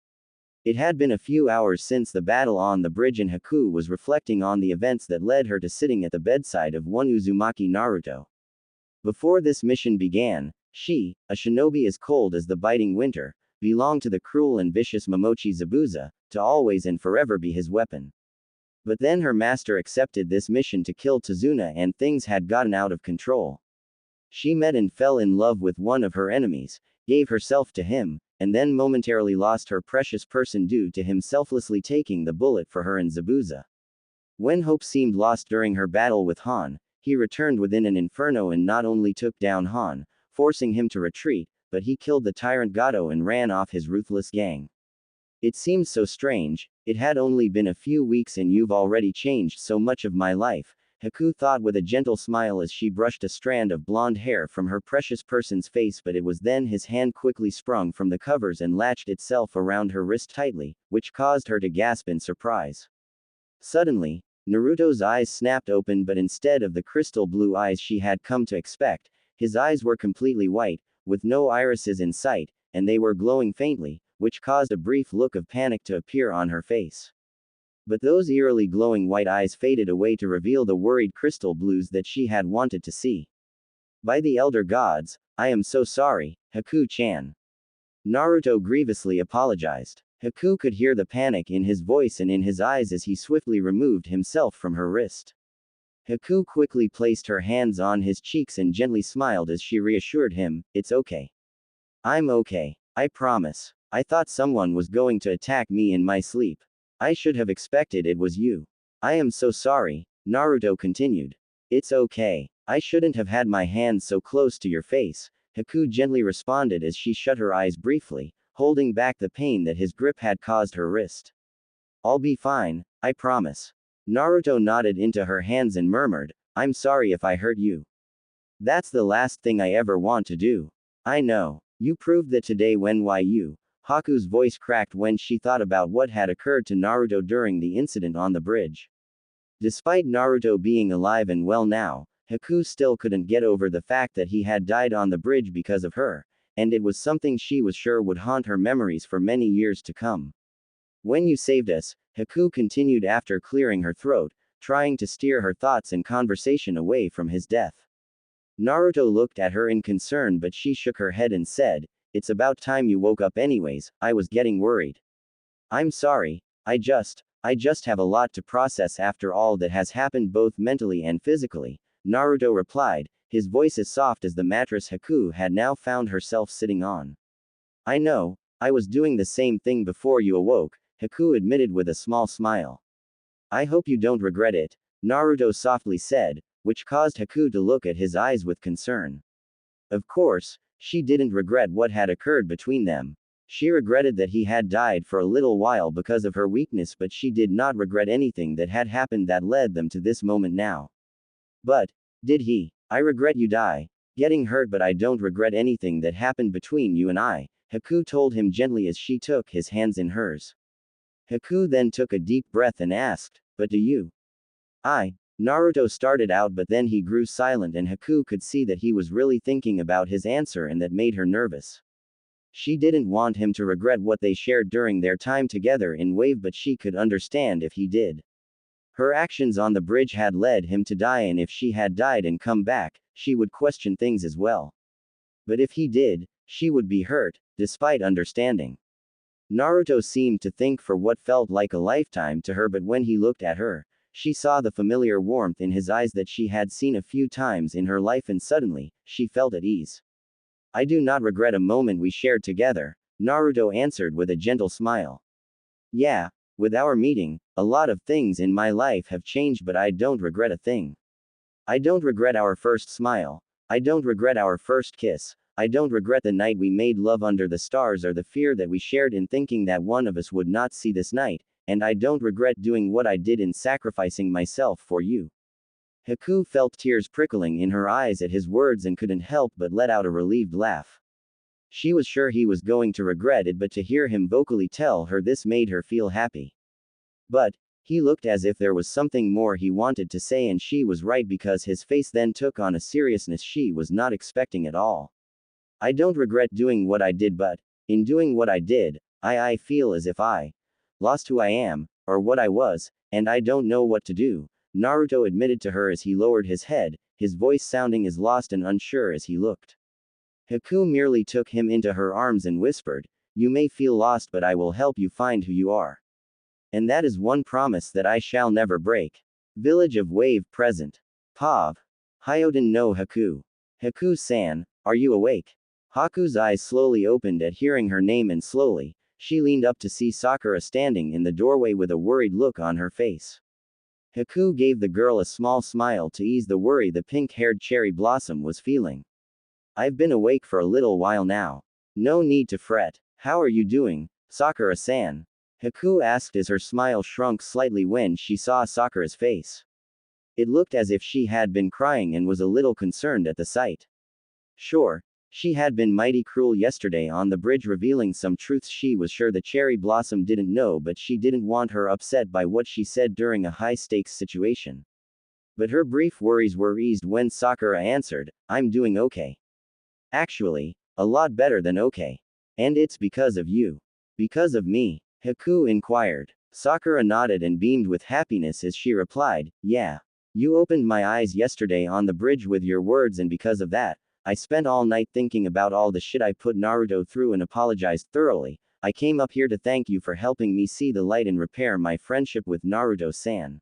It had been a few hours since the battle on the bridge, and Haku was reflecting on the events that led her to sitting at the bedside of one Uzumaki Naruto. Before this mission began, she, a shinobi as cold as the biting winter, belonged to the cruel and vicious Momochi Zabuza, to always and forever be his weapon. But then her master accepted this mission to kill Tazuna and things had gotten out of control. She met and fell in love with one of her enemies, gave herself to him, and then momentarily lost her precious person due to him selflessly taking the bullet for her and Zabuza. When hope seemed lost during her battle with Han, he returned within an inferno and not only took down Han, forcing him to retreat, but he killed the tyrant Gato and ran off his ruthless gang. It seemed so strange. It had only been a few weeks and you've already changed so much of my life, Haku thought with a gentle smile as she brushed a strand of blonde hair from her precious person's face, but it was then his hand quickly sprung from the covers and latched itself around her wrist tightly, which caused her to gasp in surprise. Suddenly, Naruto's eyes snapped open, but instead of the crystal blue eyes she had come to expect, his eyes were completely white, with no irises in sight, and they were glowing faintly, which caused a brief look of panic to appear on her face. But those eerily glowing white eyes faded away to reveal the worried crystal blues that she had wanted to see. By the elder gods, I am so sorry, Haku-chan. Naruto grievously apologized. Haku could hear the panic in his voice and in his eyes as he swiftly removed himself from her wrist. Haku quickly placed her hands on his cheeks and gently smiled as she reassured him, "It's okay. I'm okay. I promise. I thought someone was going to attack me in my sleep. I should have expected it was you. I am so sorry," Naruto continued. "It's okay. I shouldn't have had my hands so close to your face," Haku gently responded as she shut her eyes briefly, holding back the pain that his grip had caused her wrist. "I'll be fine, I promise." Naruto nodded into her hands and murmured, "I'm sorry if I hurt you. That's the last thing I ever want to do. I know. You proved that today when you." Haku's voice cracked when she thought about what had occurred to Naruto during the incident on the bridge. Despite Naruto being alive and well now, Haku still couldn't get over the fact that he had died on the bridge because of her, and it was something she was sure would haunt her memories for many years to come. "When you saved us," Haku continued after clearing her throat, trying to steer her thoughts and conversation away from his death. Naruto looked at her in concern, but she shook her head and said, "It's about time you woke up anyways, I was getting worried. I'm sorry, I just have a lot to process after all that has happened both mentally and physically," Naruto replied, his voice as soft as the mattress Haku had now found herself sitting on. "I know, I was doing the same thing before you awoke," Haku admitted with a small smile. "I hope you don't regret it," Naruto softly said, which caused Haku to look at his eyes with concern. Of course, she didn't regret what had occurred between them. She regretted that he had died for a little while because of her weakness, but she did not regret anything that had happened that led them to this moment now. "But, did he? I regret you getting hurt, but I don't regret anything that happened between you and I," Haku told him gently as she took his hands in hers. Haku then took a deep breath and asked, "But do you?" Naruto started out, but then he grew silent and Haku could see that he was really thinking about his answer, and that made her nervous. She didn't want him to regret what they shared during their time together in Wave, but she could understand if he did. Her actions on the bridge had led him to die, and if she had died and come back, she would question things as well. But if he did, she would be hurt, despite understanding. Naruto seemed to think for what felt like a lifetime to her, but when he looked at her, she saw the familiar warmth in his eyes that she had seen a few times in her life, and suddenly, she felt at ease. "I do not regret a moment we shared together," Naruto answered with a gentle smile. "Yeah, with our meeting, a lot of things in my life have changed, but I don't regret a thing. I don't regret our first smile. I don't regret our first kiss. I don't regret the night we made love under the stars, or the fear that we shared in thinking that one of us would not see this night, and I don't regret doing what I did in sacrificing myself for you." Haku felt tears prickling in her eyes at his words and couldn't help but let out a relieved laugh. She was sure he was going to regret it, but to hear him vocally tell her this made her feel happy. But, he looked as if there was something more he wanted to say, and she was right, because his face then took on a seriousness she was not expecting at all. "I don't regret doing what I did, but, in doing what I did, I feel as if I lost who I am, or what I was, and I don't know what to do," Naruto admitted to her as he lowered his head, his voice sounding as lost and unsure as he looked. Haku merely took him into her arms and whispered, "You may feel lost, but I will help you find who you are. And that is one promise that I shall never break." Village of Wave present. Pav. Hyoden no Haku. Haku-san, are you awake? Haku's eyes slowly opened at hearing her name, and slowly, she leaned up to see Sakura standing in the doorway with a worried look on her face. Haku gave the girl a small smile to ease the worry the pink-haired cherry blossom was feeling. "I've been awake for a little while now. No need to fret. How are you doing, Sakura-san?" Haku asked as her smile shrunk slightly when she saw Sakura's face. It looked as if she had been crying and was a little concerned at the sight. Sure, she had been mighty cruel yesterday on the bridge, revealing some truths she was sure the cherry blossom didn't know, but she didn't want her upset by what she said during a high-stakes situation. But her brief worries were eased when Sakura answered, "I'm doing okay. Actually, a lot better than okay. And it's because of you." "Because of me?" Haku inquired. Sakura nodded and beamed with happiness as she replied, "Yeah. You opened my eyes yesterday on the bridge with your words, and because of that, I spent all night thinking about all the shit I put Naruto through and apologized thoroughly. I came up here to thank you for helping me see the light and repair my friendship with Naruto-san."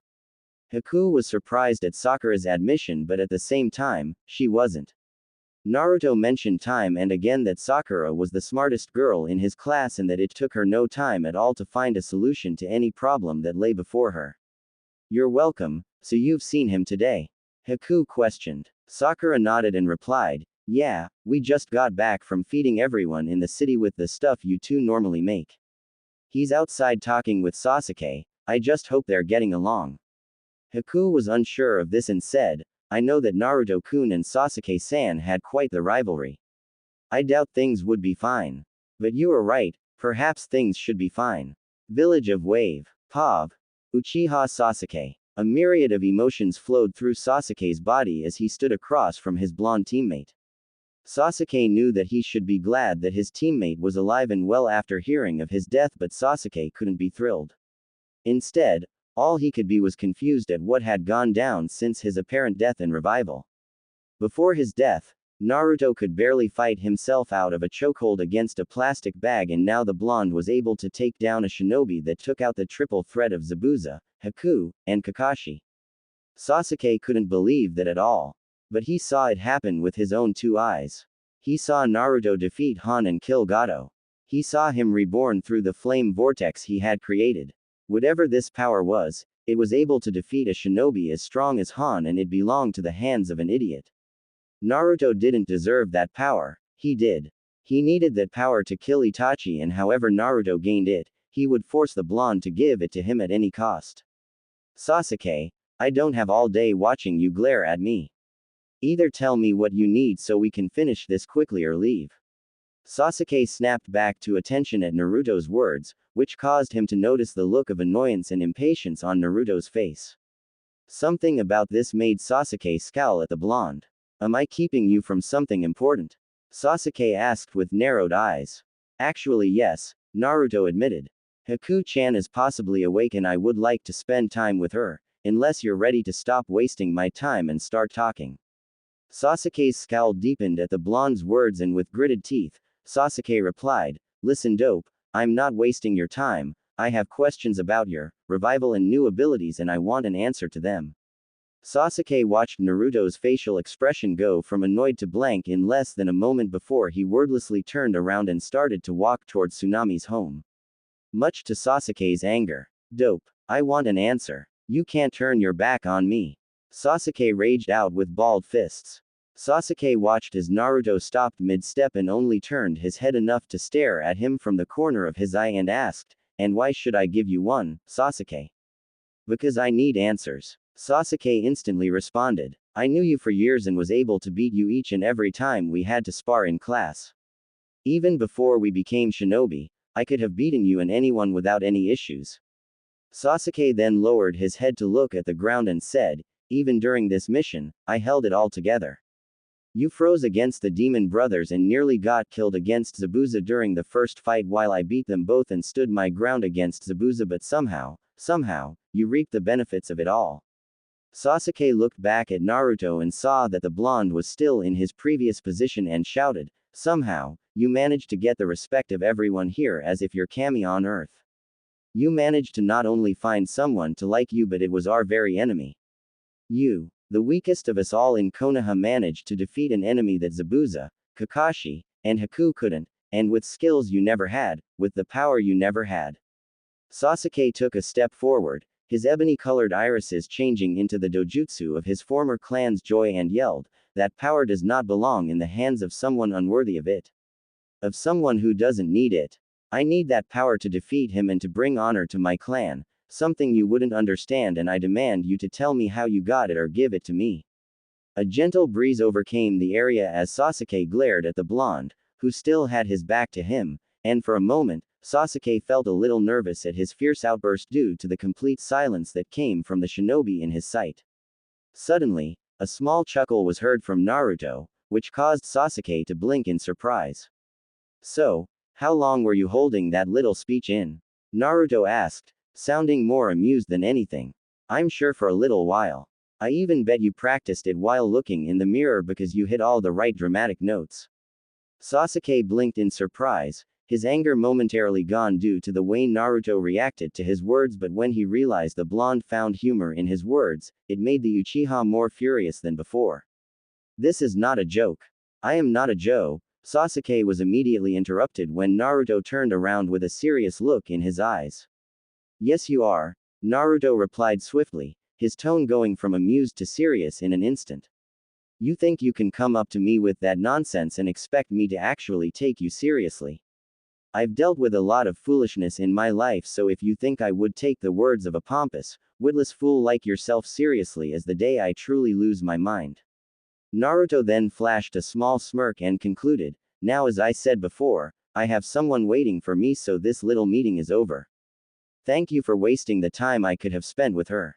Haku was surprised at Sakura's admission, but at the same time, she wasn't. Naruto mentioned time and again that Sakura was the smartest girl in his class and that it took her no time at all to find a solution to any problem that lay before her. "You're welcome. So you've seen him today?" Haku questioned. Sakura nodded and replied, "Yeah, we just got back from feeding everyone in the city with the stuff you two normally make. He's outside talking with Sasuke. I just hope they're getting along." Haku was unsure of this and said, "I know that Naruto-kun and Sasuke-san had quite the rivalry. I doubt things would be fine. But you are right, perhaps things should be fine." Village of Wave. Pav. Uchiha Sasuke. A myriad of emotions flowed through Sasuke's body as he stood across from his blonde teammate. Sasuke knew that he should be glad that his teammate was alive and well after hearing of his death, but Sasuke couldn't be thrilled. Instead, all he could be was confused at what had gone down since his apparent death and revival. Before his death, Naruto could barely fight himself out of a chokehold against a plastic bag, and now the blonde was able to take down a shinobi that took out the triple threat of Zabuza, Haku, and Kakashi. Sasuke couldn't believe that at all. But he saw it happen with his own two eyes. He saw Naruto defeat Han and kill Gato. He saw him reborn through the flame vortex he had created. Whatever this power was, it was able to defeat a shinobi as strong as Han, and it belonged to the hands of an idiot. Naruto didn't deserve that power. He did. He needed that power to kill Itachi, and however Naruto gained it, he would force the blonde to give it to him at any cost. "Sasuke, I don't have all day watching you glare at me. Either tell me what you need so we can finish this quickly or leave." Sasuke snapped back to attention at Naruto's words, which caused him to notice the look of annoyance and impatience on Naruto's face. Something about this made Sasuke scowl at the blonde. "Am I keeping you from something important?" Sasuke asked with narrowed eyes. "Actually yes," Naruto admitted. "Haku-chan is possibly awake and I would like to spend time with her, unless you're ready to stop wasting my time and start talking." Sasuke's scowl deepened at the blonde's words, and with gritted teeth, Sasuke replied, "Listen dope, I'm not wasting your time. I have questions about your revival and new abilities and I want an answer to them." Sasuke watched Naruto's facial expression go from annoyed to blank in less than a moment before he wordlessly turned around and started to walk towards Tsunami's home. Much to Sasuke's anger. "Dope. I want an answer. You can't turn your back on me." Sasuke raged out with balled fists. Sasuke watched as Naruto stopped mid-step and only turned his head enough to stare at him from the corner of his eye and asked, "And why should I give you one, Sasuke?" "Because I need answers." Sasuke instantly responded. "I knew you for years and was able to beat you each and every time we had to spar in class. Even before we became shinobi, I could have beaten you and anyone without any issues." Sasuke then lowered his head to look at the ground and said, "Even during this mission, I held it all together. You froze against the demon brothers and nearly got killed against Zabuza during the first fight while I beat them both and stood my ground against Zabuza, but somehow, you reaped the benefits of it all." Sasuke looked back at Naruto and saw that the blonde was still in his previous position and shouted, "Somehow, you managed to get the respect of everyone here as if you're Kami on Earth. You managed to not only find someone to like you, but it was our very enemy. You, the weakest of us all in Konoha, managed to defeat an enemy that Zabuza, Kakashi, and Haku couldn't, and with skills you never had, with the power you never had." Sasuke took a step forward, his ebony-colored irises changing into the dojutsu of his former clan's joy, and yelled, "That power does not belong in the hands of someone unworthy of it. Of someone who doesn't need it. I need that power to defeat him and to bring honor to my clan, something you wouldn't understand, and I demand you to tell me how you got it or give it to me. A gentle breeze overcame the area as Sasuke glared at the blonde, who still had his back to him, and for a moment, Sasuke felt a little nervous at his fierce outburst due to the complete silence that came from the shinobi in his sight. Suddenly, a small chuckle was heard from Naruto, which caused Sasuke to blink in surprise. So, how long were you holding that little speech in? Naruto asked, sounding more amused than anything. I'm sure for a little while. I even bet you practiced it while looking in the mirror because you hit all the right dramatic notes. Sasuke blinked in surprise, his anger momentarily gone due to the way Naruto reacted to his words, but when he realized the blonde found humor in his words, it made the Uchiha more furious than before. This is not a joke. I am not a Joe. Sasuke was immediately interrupted when Naruto turned around with a serious look in his eyes. Yes you are, Naruto replied swiftly, his tone going from amused to serious in an instant. You think you can come up to me with that nonsense and expect me to actually take you seriously? I've dealt with a lot of foolishness in my life, so if you think I would take the words of a pompous, witless fool like yourself seriously is the day I truly lose my mind. Naruto then flashed a small smirk and concluded, now as I said before, I have someone waiting for me, so this little meeting is over. Thank you for wasting the time I could have spent with her.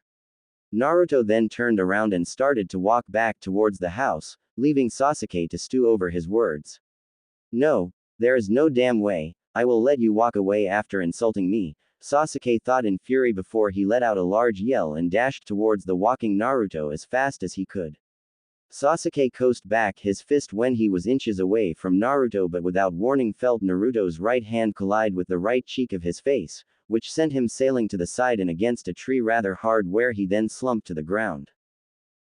Naruto then turned around and started to walk back towards the house, leaving Sasuke to stew over his words. No, there is no damn way, I will let you walk away after insulting me, Sasuke thought in fury before he let out a large yell and dashed towards the walking Naruto as fast as he could. Sasuke coasted back his fist when he was inches away from Naruto, but without warning felt Naruto's right hand collide with the right cheek of his face, which sent him sailing to the side and against a tree rather hard, where he then slumped to the ground.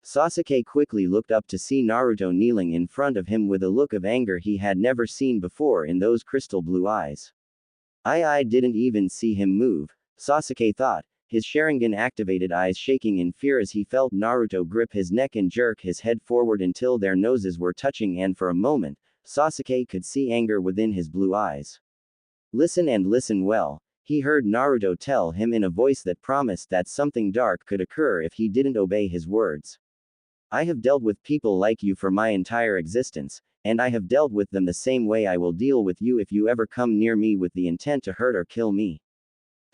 Sasuke quickly looked up to see Naruto kneeling in front of him with a look of anger he had never seen before in those crystal blue eyes. I didn't even see him move, Sasuke thought, his Sharingan activated eyes shaking in fear as he felt Naruto grip his neck and jerk his head forward until their noses were touching, and for a moment, Sasuke could see anger within his blue eyes. Listen and listen well, he heard Naruto tell him in a voice that promised that something dark could occur if he didn't obey his words. I have dealt with people like you for my entire existence, and I have dealt with them the same way I will deal with you if you ever come near me with the intent to hurt or kill me.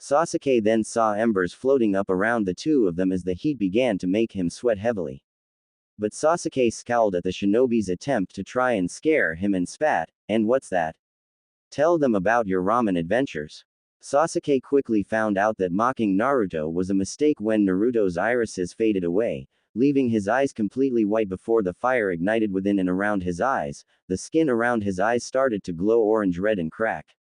Sasuke then saw embers floating up around the two of them as the heat began to make him sweat heavily. But Sasuke scowled at the shinobi's attempt to try and scare him and spat, and what's that? Tell them about your ramen adventures. Sasuke quickly found out that mocking Naruto was a mistake when Naruto's irises faded away, leaving his eyes completely white before the fire ignited within and around his eyes. The skin around his eyes started to glow orange red and crack.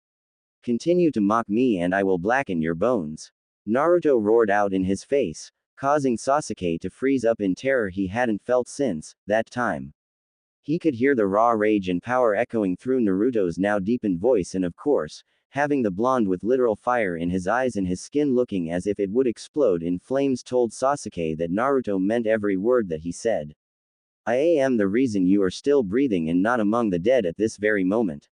Continue to mock me and I will blacken your bones. Naruto roared out in his face, causing Sasuke to freeze up in terror he hadn't felt since that time. He could hear the raw rage and power echoing through Naruto's now deepened voice, and of course, having the blonde with literal fire in his eyes and his skin looking as if it would explode in flames told Sasuke that Naruto meant every word that he said. I am the reason you are still breathing and not among the dead at this very moment.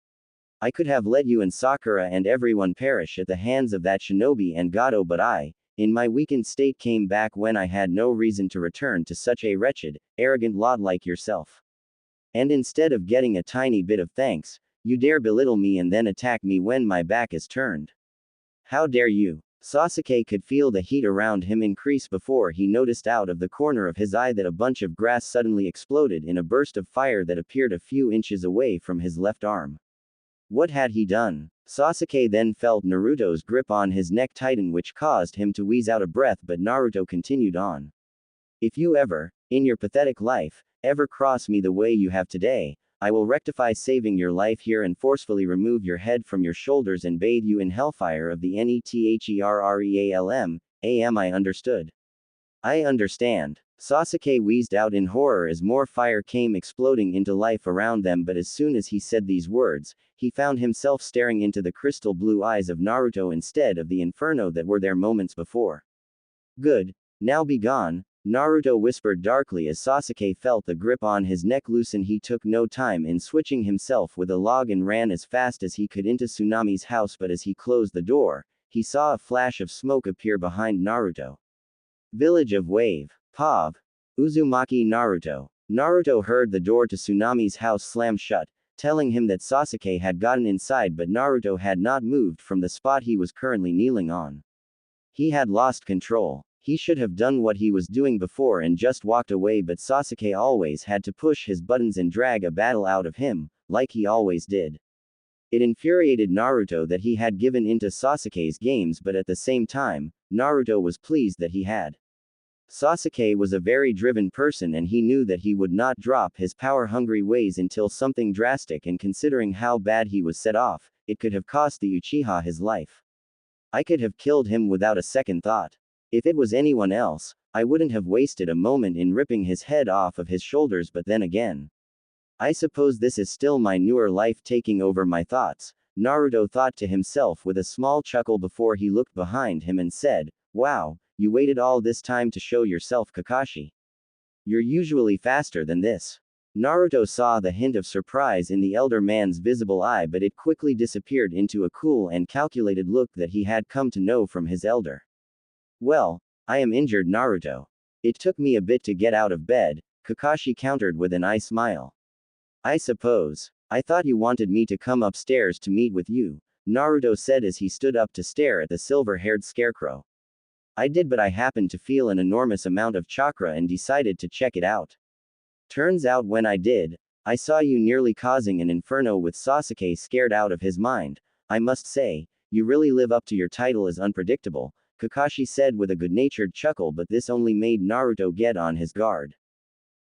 I could have let you and Sakura and everyone perish at the hands of that shinobi and Gato, but I, in my weakened state, came back when I had no reason to return to such a wretched, arrogant lot like yourself. And instead of getting a tiny bit of thanks, you dare belittle me and then attack me when my back is turned. How dare you? Sasuke could feel the heat around him increase before he noticed out of the corner of his eye that a bunch of grass suddenly exploded in a burst of fire that appeared a few inches away from his left arm. What had he done? Sasuke then felt Naruto's grip on his neck tighten, which caused him to wheeze out a breath, but Naruto continued on. If you ever, in your pathetic life, ever cross me the way you have today, I will rectify saving your life here and forcefully remove your head from your shoulders and bathe you in hellfire of the Netherrealm. I understood. I understand. Sasuke wheezed out in horror as more fire came exploding into life around them, but as soon as he said these words, he found himself staring into the crystal blue eyes of Naruto instead of the inferno that were there moments before. Good. Now be gone, Naruto whispered darkly as Sasuke felt the grip on his neck loosen. He took no time in switching himself with a log and ran as fast as he could into Tsunami's house, but as he closed the door, he saw a flash of smoke appear behind Naruto. Village of Wave. Pav. Uzumaki Naruto. Naruto heard the door to Tsunami's house slam shut, telling him that Sasuke had gotten inside, but Naruto had not moved from the spot he was currently kneeling on. He had lost control. He should have done what he was doing before and just walked away, but Sasuke always had to push his buttons and drag a battle out of him, like he always did. It infuriated Naruto that he had given into Sasuke's games, but at the same time, Naruto was pleased that he had. Sasuke was a very driven person and he knew that he would not drop his power-hungry ways until something drastic, and considering how bad he was set off, it could have cost the Uchiha his life. I could have killed him without a second thought. If it was anyone else, I wouldn't have wasted a moment in ripping his head off of his shoulders, but then again, I suppose this is still my newer life taking over my thoughts, Naruto thought to himself with a small chuckle before he looked behind him and said, "Wow, you waited all this time to show yourself, Kakashi. You're usually faster than this." Naruto saw the hint of surprise in the elder man's visible eye, but it quickly disappeared into a cool and calculated look that he had come to know from his elder. "Well, I am injured, Naruto. It took me a bit to get out of bed," Kakashi countered with an eye smile. "I suppose. I thought you wanted me to come upstairs to meet with you," Naruto said as he stood up to stare at the silver-haired scarecrow. "I did, but I happened to feel an enormous amount of chakra and decided to check it out. Turns out when I did, I saw you nearly causing an inferno with Sasuke scared out of his mind. I must say, you really live up to your title as unpredictable," Kakashi said with a good-natured chuckle, but this only made Naruto get on his guard.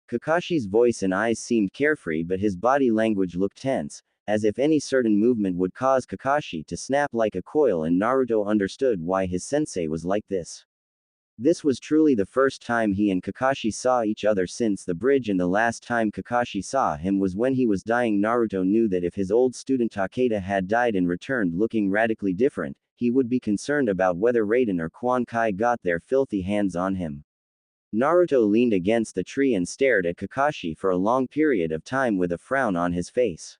Kakashi's voice and eyes seemed carefree, but his body language looked tense, as if any certain movement would cause Kakashi to snap like a coil, and Naruto understood why his sensei was like this. This was truly the first time he and Kakashi saw each other since the bridge, and the last time Kakashi saw him was when he was dying. Naruto knew that if his old student Takeda had died and returned looking radically different, he would be concerned about whether Raiden or Quan Kai got their filthy hands on him. Naruto leaned against the tree and stared at Kakashi for a long period of time with a frown on his face.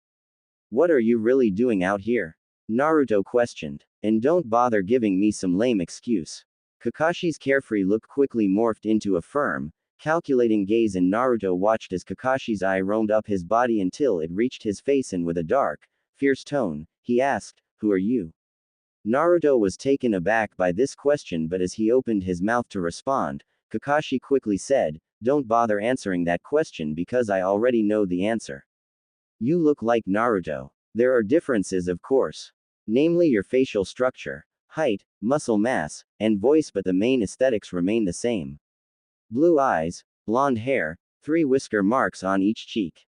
"What are you really doing out here?" Naruto questioned. "And don't bother giving me some lame excuse." Kakashi's carefree look quickly morphed into a firm, calculating gaze, and Naruto watched as Kakashi's eye roamed up his body until it reached his face, and with a dark, fierce tone, he asked, "Who are you?" Naruto was taken aback by this question, but as he opened his mouth to respond, Kakashi quickly said, "Don't bother answering that question because I already know the answer. You look like Naruto. There are differences, of course. Namely your facial structure, height, muscle mass, and voice, but the main aesthetics remain the same. Blue eyes, blonde hair, 3 whisker marks on each cheek."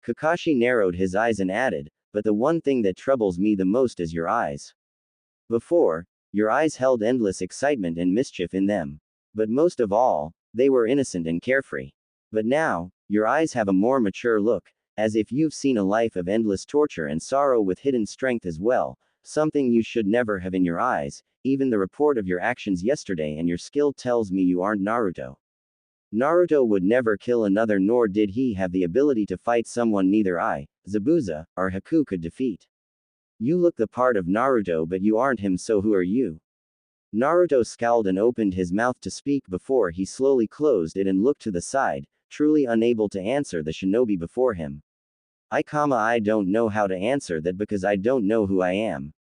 Kakashi narrowed his eyes and added, "But the one thing that troubles me the most is your eyes. Before, your eyes held endless excitement and mischief in them. But most of all, they were innocent and carefree. But now, your eyes have a more mature look, as if you've seen a life of endless torture and sorrow with hidden strength as well, something you should never have in your eyes. Even the report of your actions yesterday and your skill tells me you aren't Naruto. Naruto would never kill another, nor did he have the ability to fight someone neither I, Zabuza, or Haku could defeat. You look the part of Naruto, but you aren't him, so who are you?" Naruto scowled and opened his mouth to speak before he slowly closed it and looked to the side, truly unable to answer the shinobi before him. I don't know how to answer that because I don't know who I am,"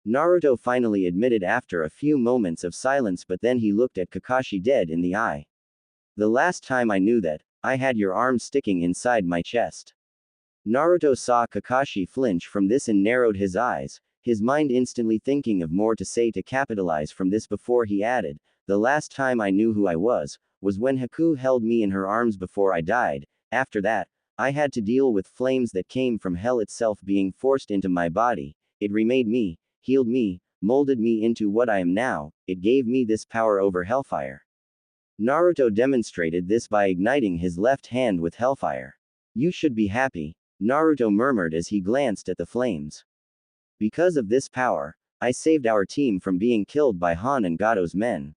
Naruto finally admitted after a few moments of silence, but then he looked at Kakashi dead in the eye. "The last time I knew that, I had your arm sticking inside my chest." Naruto saw Kakashi flinch from this and narrowed his eyes, his mind instantly thinking of more to say to capitalize from this before he added, "The last time I knew who I was when Haku held me in her arms before I died. After that, I had to deal with flames that came from hell itself being forced into my body. It remade me, healed me, molded me into what I am now. It gave me this power over Hellfire." Naruto demonstrated this by igniting his left hand with Hellfire. "You should be happy," Naruto murmured as he glanced at the flames. "Because of this power, I saved our team from being killed by Han and Gato's men."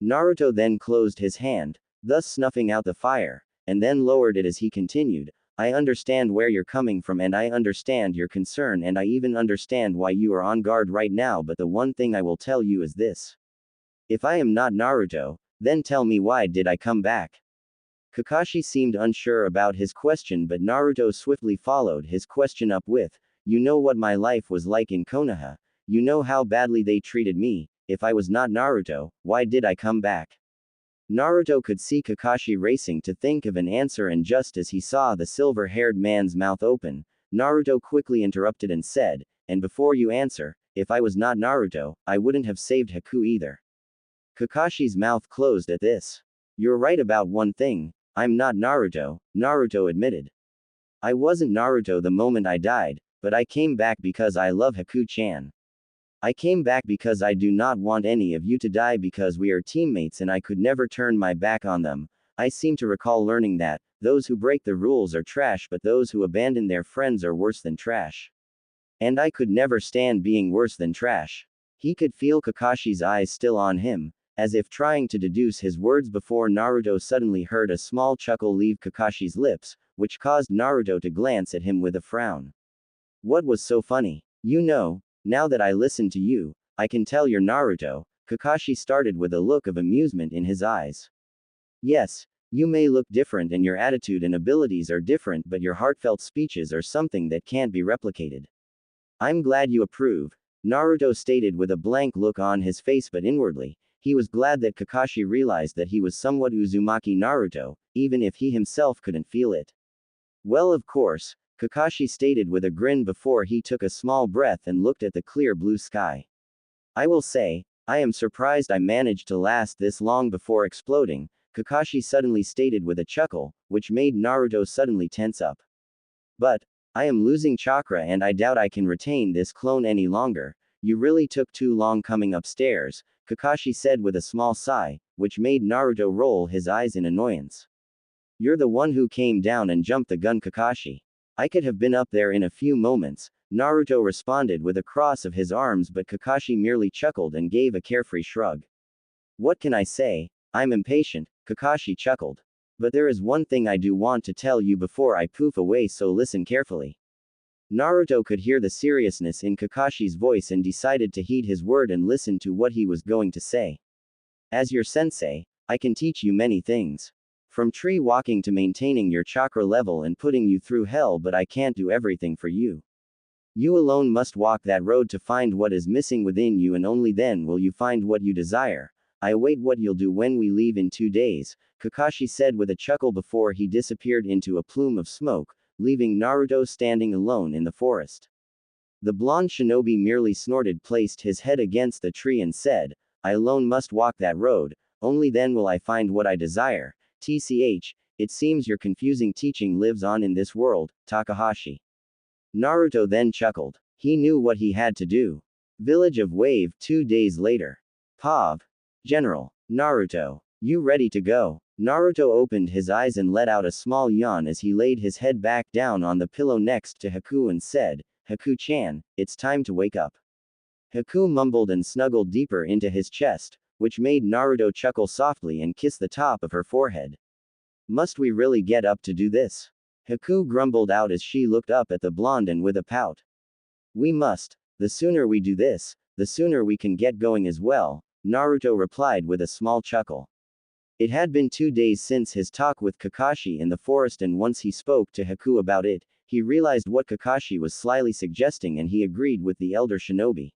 Naruto then closed his hand, thus snuffing out the fire, and then lowered it as he continued, I understand where you're coming from and I understand your concern and I even understand why you are on guard right now, but the one thing I will tell you is this. If I am not Naruto, then tell me why did I come back? Kakashi seemed unsure about his question, but Naruto swiftly followed his question up with, you know what my life was like in Konoha, you know how badly they treated me, if I was not Naruto, why did I come back? Naruto could see Kakashi racing to think of an answer, and just as he saw the silver-haired man's mouth open, Naruto quickly interrupted and said, and before you answer, if I was not Naruto, I wouldn't have saved Haku either. Kakashi's mouth closed at this. You're right about one thing, I'm not Naruto, Naruto admitted. I wasn't Naruto the moment I died, but I came back because I love Haku-chan. I came back because I do not want any of you to die because we are teammates and I could never turn my back on them. I seem to recall learning that, those who break the rules are trash but those who abandon their friends are worse than trash. And I could never stand being worse than trash. He could feel Kakashi's eyes still on him, as if trying to deduce his words before Naruto suddenly heard a small chuckle leave Kakashi's lips, which caused Naruto to glance at him with a frown. What was so funny? You know, now that I listen to you, I can tell you're Naruto, Kakashi started with a look of amusement in his eyes. Yes, you may look different and your attitude and abilities are different, but your heartfelt speeches are something that can't be replicated. I'm glad you approve, Naruto stated with a blank look on his face, but inwardly, he was glad that Kakashi realized that he was somewhat Uzumaki Naruto, even if he himself couldn't feel it. Well, of course, Kakashi stated with a grin before he took a small breath and looked at the clear blue sky. I will say, I am surprised I managed to last this long before exploding, Kakashi suddenly stated with a chuckle, which made Naruto suddenly tense up. But, I am losing chakra and I doubt I can retain this clone any longer. You really took too long coming upstairs, Kakashi said with a small sigh, which made Naruto roll his eyes in annoyance. You're the one who came down and jumped the gun, Kakashi. I could have been up there in a few moments, Naruto responded with a cross of his arms, but Kakashi merely chuckled and gave a carefree shrug. What can I say? I'm impatient, Kakashi chuckled. But there is one thing I do want to tell you before I poof away, so listen carefully. Naruto could hear the seriousness in Kakashi's voice and decided to heed his word and listen to what he was going to say. As your sensei, I can teach you many things. From tree walking to maintaining your chakra level and putting you through hell, but I can't do everything for you. You alone must walk that road to find what is missing within you, and only then will you find what you desire. I await what you'll do when we leave in 2 days, Kakashi said with a chuckle before he disappeared into a plume of smoke, leaving Naruto standing alone in the forest. The blonde shinobi merely snorted, placed his head against the tree and said, I alone must walk that road, only then will I find what I desire. TCH, it seems your confusing teaching lives on in this world, Takahashi. Naruto then chuckled. He knew what he had to do. Village of Wave, 2 days later. Pav. General. Naruto. You ready to go? Naruto opened his eyes and let out a small yawn as he laid his head back down on the pillow next to Haku and said, Haku-chan, it's time to wake up. Haku mumbled and snuggled deeper into his chest, which made Naruto chuckle softly and kiss the top of her forehead. Must we really get up to do this? Haku grumbled out as she looked up at the blonde and with a pout. We must. The sooner we do this, the sooner we can get going as well, Naruto replied with a small chuckle. It had been 2 days since his talk with Kakashi in the forest, and once he spoke to Haku about it, he realized what Kakashi was slyly suggesting and he agreed with the elder shinobi.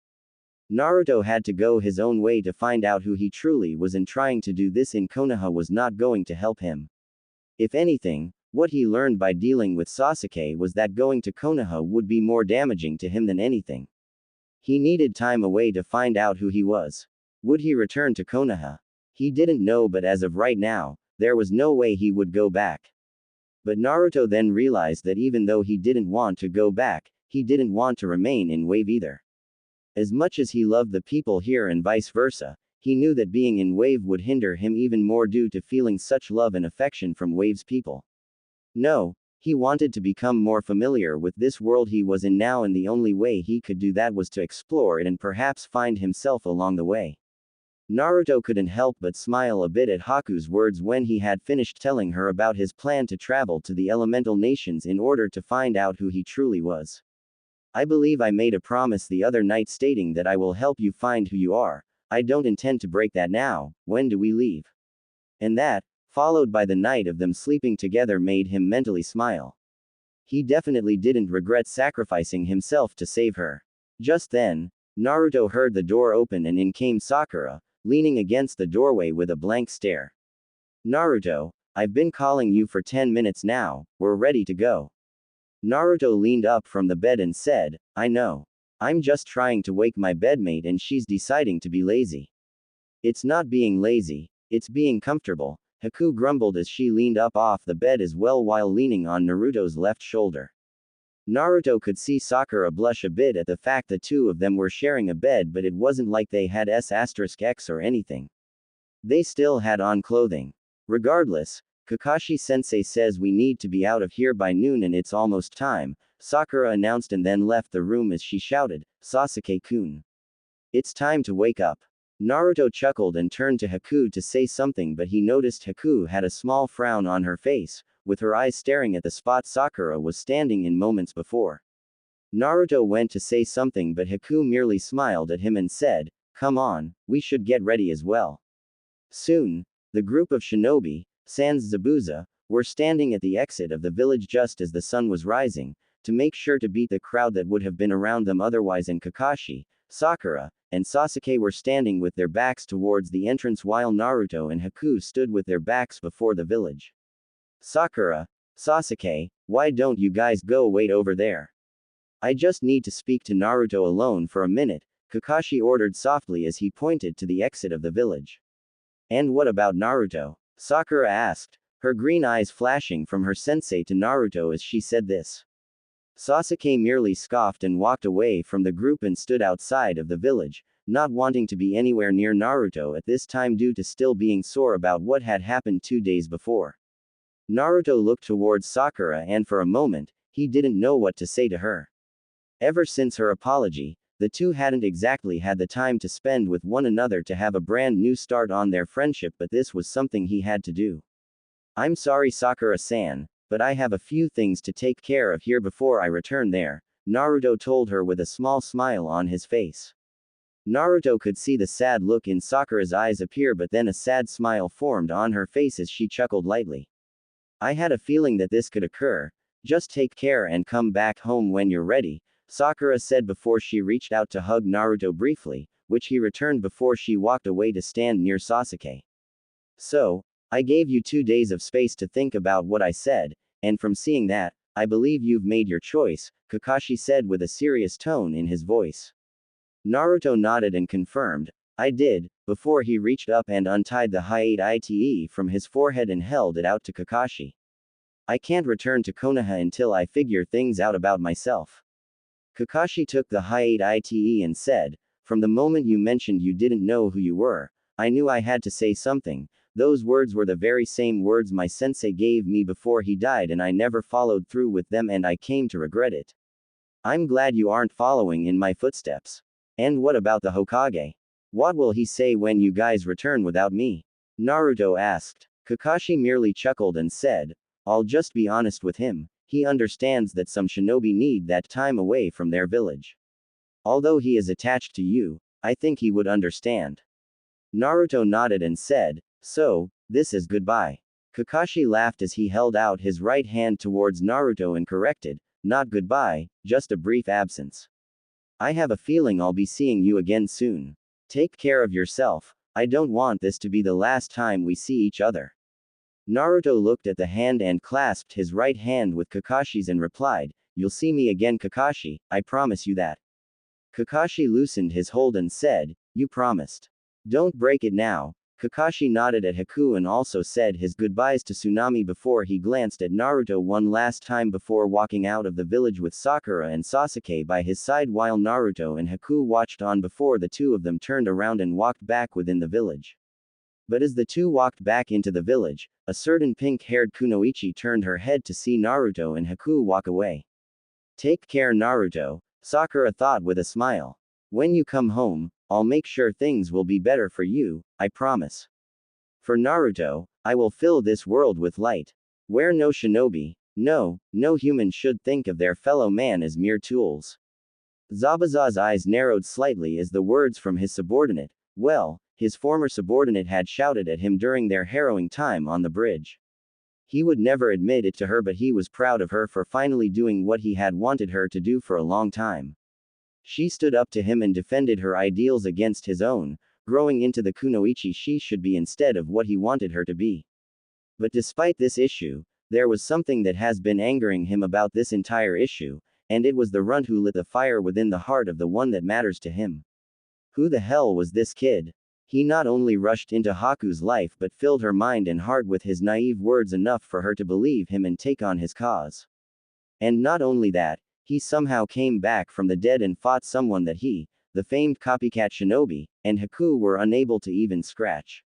Naruto had to go his own way to find out who he truly was, and trying to do this in Konoha was not going to help him. If anything, what he learned by dealing with Sasuke was that going to Konoha would be more damaging to him than anything. He needed time away to find out who he was. Would he return to Konoha? He didn't know, but as of right now, there was no way he would go back. But Naruto then realized that even though he didn't want to go back, he didn't want to remain in Wave either. As much as he loved the people here and vice versa, he knew that being in Wave would hinder him even more due to feeling such love and affection from Wave's people. No, he wanted to become more familiar with this world he was in now, and the only way he could do that was to explore it and perhaps find himself along the way. Naruto couldn't help but smile a bit at Haku's words when he had finished telling her about his plan to travel to the elemental nations in order to find out who he truly was. I believe I made a promise the other night stating that I will help you find who you are. I don't intend to break that now. When do we leave? And that, followed by the night of them sleeping together, made him mentally smile. He definitely didn't regret sacrificing himself to save her. Just then, Naruto heard the door open and in came Sakura, leaning against the doorway with a blank stare. Naruto, I've been calling you for 10 minutes now, we're ready to go. Naruto leaned up from the bed and said, I know. I'm just trying to wake my bedmate and she's deciding to be lazy. It's not being lazy, it's being comfortable, Haku grumbled as she leaned up off the bed as well while leaning on Naruto's left shoulder. Naruto could see Sakura blush a bit at the fact the two of them were sharing a bed, but it wasn't like they had S*X or anything. They still had on clothing. Regardless, Kakashi-sensei says we need to be out of here by noon and it's almost time, Sakura announced and then left the room as she shouted, Sasuke-kun. It's time to wake up. Naruto chuckled and turned to Haku to say something, but he noticed Haku had a small frown on her face, with her eyes staring at the spot Sakura was standing in moments before. Naruto went to say something, but Haku merely smiled at him and said, Come on, we should get ready as well. Soon, the group of shinobi, sans Zabuza, were standing at the exit of the village just as the sun was rising, to make sure to beat the crowd that would have been around them otherwise, and Kakashi, Sakura, and Sasuke were standing with their backs towards the entrance while Naruto and Haku stood with their backs before the village. Sakura, Sasuke, why don't you guys go wait over there? I just need to speak to Naruto alone for a minute, Kakashi ordered softly as he pointed to the exit of the village. And what about Naruto? Sakura asked, her green eyes flashing from her sensei to Naruto as she said this. Sasuke merely scoffed and walked away from the group and stood outside of the village, not wanting to be anywhere near Naruto at this time due to still being sore about what had happened 2 days before. Naruto looked towards Sakura and for a moment, he didn't know what to say to her. Ever since her apology, the two hadn't exactly had the time to spend with one another to have a brand new start on their friendship, but this was something he had to do. I'm sorry Sakura-san, but I have a few things to take care of here before I return there, Naruto told her with a small smile on his face. Naruto could see the sad look in Sakura's eyes appear, but then a sad smile formed on her face as she chuckled lightly. I had a feeling that this could occur. Just take care and come back home when you're ready, Sakura said before she reached out to hug Naruto briefly, which he returned before she walked away to stand near Sasuke. So, I gave you 2 days of space to think about what I said, and from seeing that, I believe you've made your choice, Kakashi said with a serious tone in his voice. Naruto nodded and confirmed, I did, before he reached up and untied the Hinata from his forehead and held it out to Kakashi. I can't return to Konoha until I figure things out about myself. Kakashi took the Hinata and said, from the moment you mentioned you didn't know who you were, I knew I had to say something. Those words were the very same words my sensei gave me before he died and I never followed through with them and I came to regret it. I'm glad you aren't following in my footsteps. And what about the Hokage? What will he say when you guys return without me? Naruto asked. Kakashi merely chuckled and said, I'll just be honest with him, he understands that some shinobi need that time away from their village. Although he is attached to you, I think he would understand. Naruto nodded and said, so, this is goodbye. Kakashi laughed as he held out his right hand towards Naruto and corrected, not goodbye, just a brief absence. I have a feeling I'll be seeing you again soon. Take care of yourself, I don't want this to be the last time we see each other. Naruto looked at the hand and clasped his right hand with Kakashi's and replied, you'll see me again Kakashi, I promise you that. Kakashi loosened his hold and said, you promised. Don't break it now. Kakashi nodded at Haku and also said his goodbyes to Tsunami before he glanced at Naruto one last time before walking out of the village with Sakura and Sasuke by his side while Naruto and Haku watched on before the two of them turned around and walked back within the village. But as the two walked back into the village, a certain pink-haired kunoichi turned her head to see Naruto and Haku walk away. Take care Naruto, Sakura thought with a smile. When you come home, I'll make sure things will be better for you, I promise. For Naruto, I will fill this world with light. Where no shinobi, no human should think of their fellow man as mere tools. Zabuza's eyes narrowed slightly as the words from his subordinate, well, his former subordinate had shouted at him during their harrowing time on the bridge. He would never admit it to her, but he was proud of her for finally doing what he had wanted her to do for a long time. She stood up to him and defended her ideals against his own, growing into the kunoichi she should be instead of what he wanted her to be. But despite this issue, there was something that has been angering him about this entire issue, and it was the runt who lit the fire within the heart of the one that matters to him. Who the hell was this kid? He not only rushed into Haku's life but filled her mind and heart with his naive words enough for her to believe him and take on his cause. And not only that, he somehow came back from the dead and fought someone that he, the famed copycat shinobi, and Haku were unable to even scratch.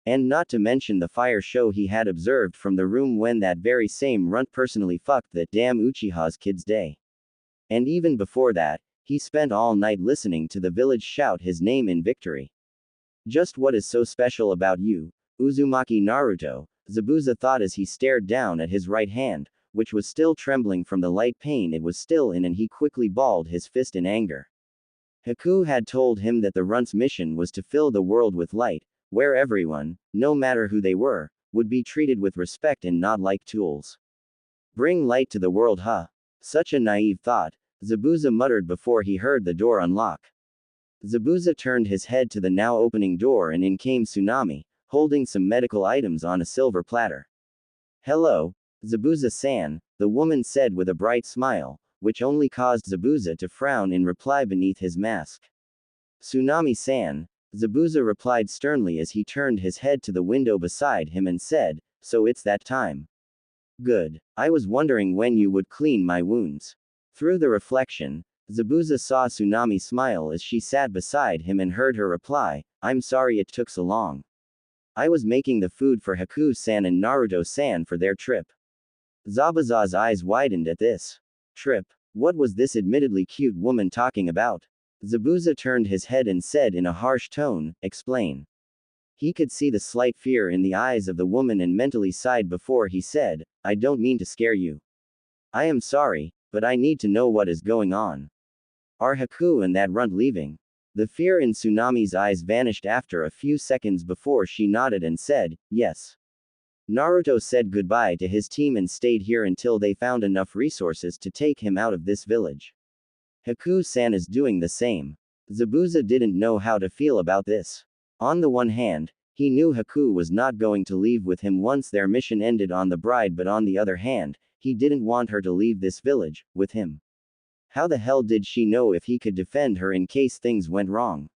And not to mention the fire show he had observed from the room when that very same runt personally fucked that damn Uchiha's kid's day. And even before that, he spent all night listening to the village shout his name in victory. Just what is so special about you, Uzumaki Naruto? Zabuza thought as he stared down at his right hand, which was still trembling from the light pain it was still in, and he quickly balled his fist in anger. Haku had told him that the runt's mission was to fill the world with light, where everyone, no matter who they were, would be treated with respect and not like tools. Bring light to the world, huh? Such a naive thought, Zabuza muttered before he heard the door unlock. Zabuza turned his head to the now opening door and in came Tsunami, holding some medical items on a silver platter. Hello, Zabuza-san, the woman said with a bright smile, which only caused Zabuza to frown in reply beneath his mask. Tsunami-san, Zabuza replied sternly as he turned his head to the window beside him and said, so it's that time. Good. I was wondering when you would clean my wounds. Through the reflection, Zabuza saw Tsunami smile as she sat beside him and heard her reply, I'm sorry it took so long. I was making the food for Haku-san and Naruto-san for their trip. Zabuza's eyes widened at this. Trip? What was this admittedly cute woman talking about? Zabuza turned his head and said in a harsh tone, explain. He could see the slight fear in the eyes of the woman and mentally sighed before he said, I don't mean to scare you. I am sorry, but I need to know what is going on. Are Haku and that runt leaving? The fear in Tsunami's eyes vanished after a few seconds before she nodded and said, yes. Naruto said goodbye to his team and stayed here until they found enough resources to take him out of this village. Haku-san is doing the same. Zabuza didn't know how to feel about this. On the one hand, he knew Haku was not going to leave with him once their mission ended on the bride, but on the other hand, he didn't want her to leave this village with him. How the hell did she know if he could defend her in case things went wrong?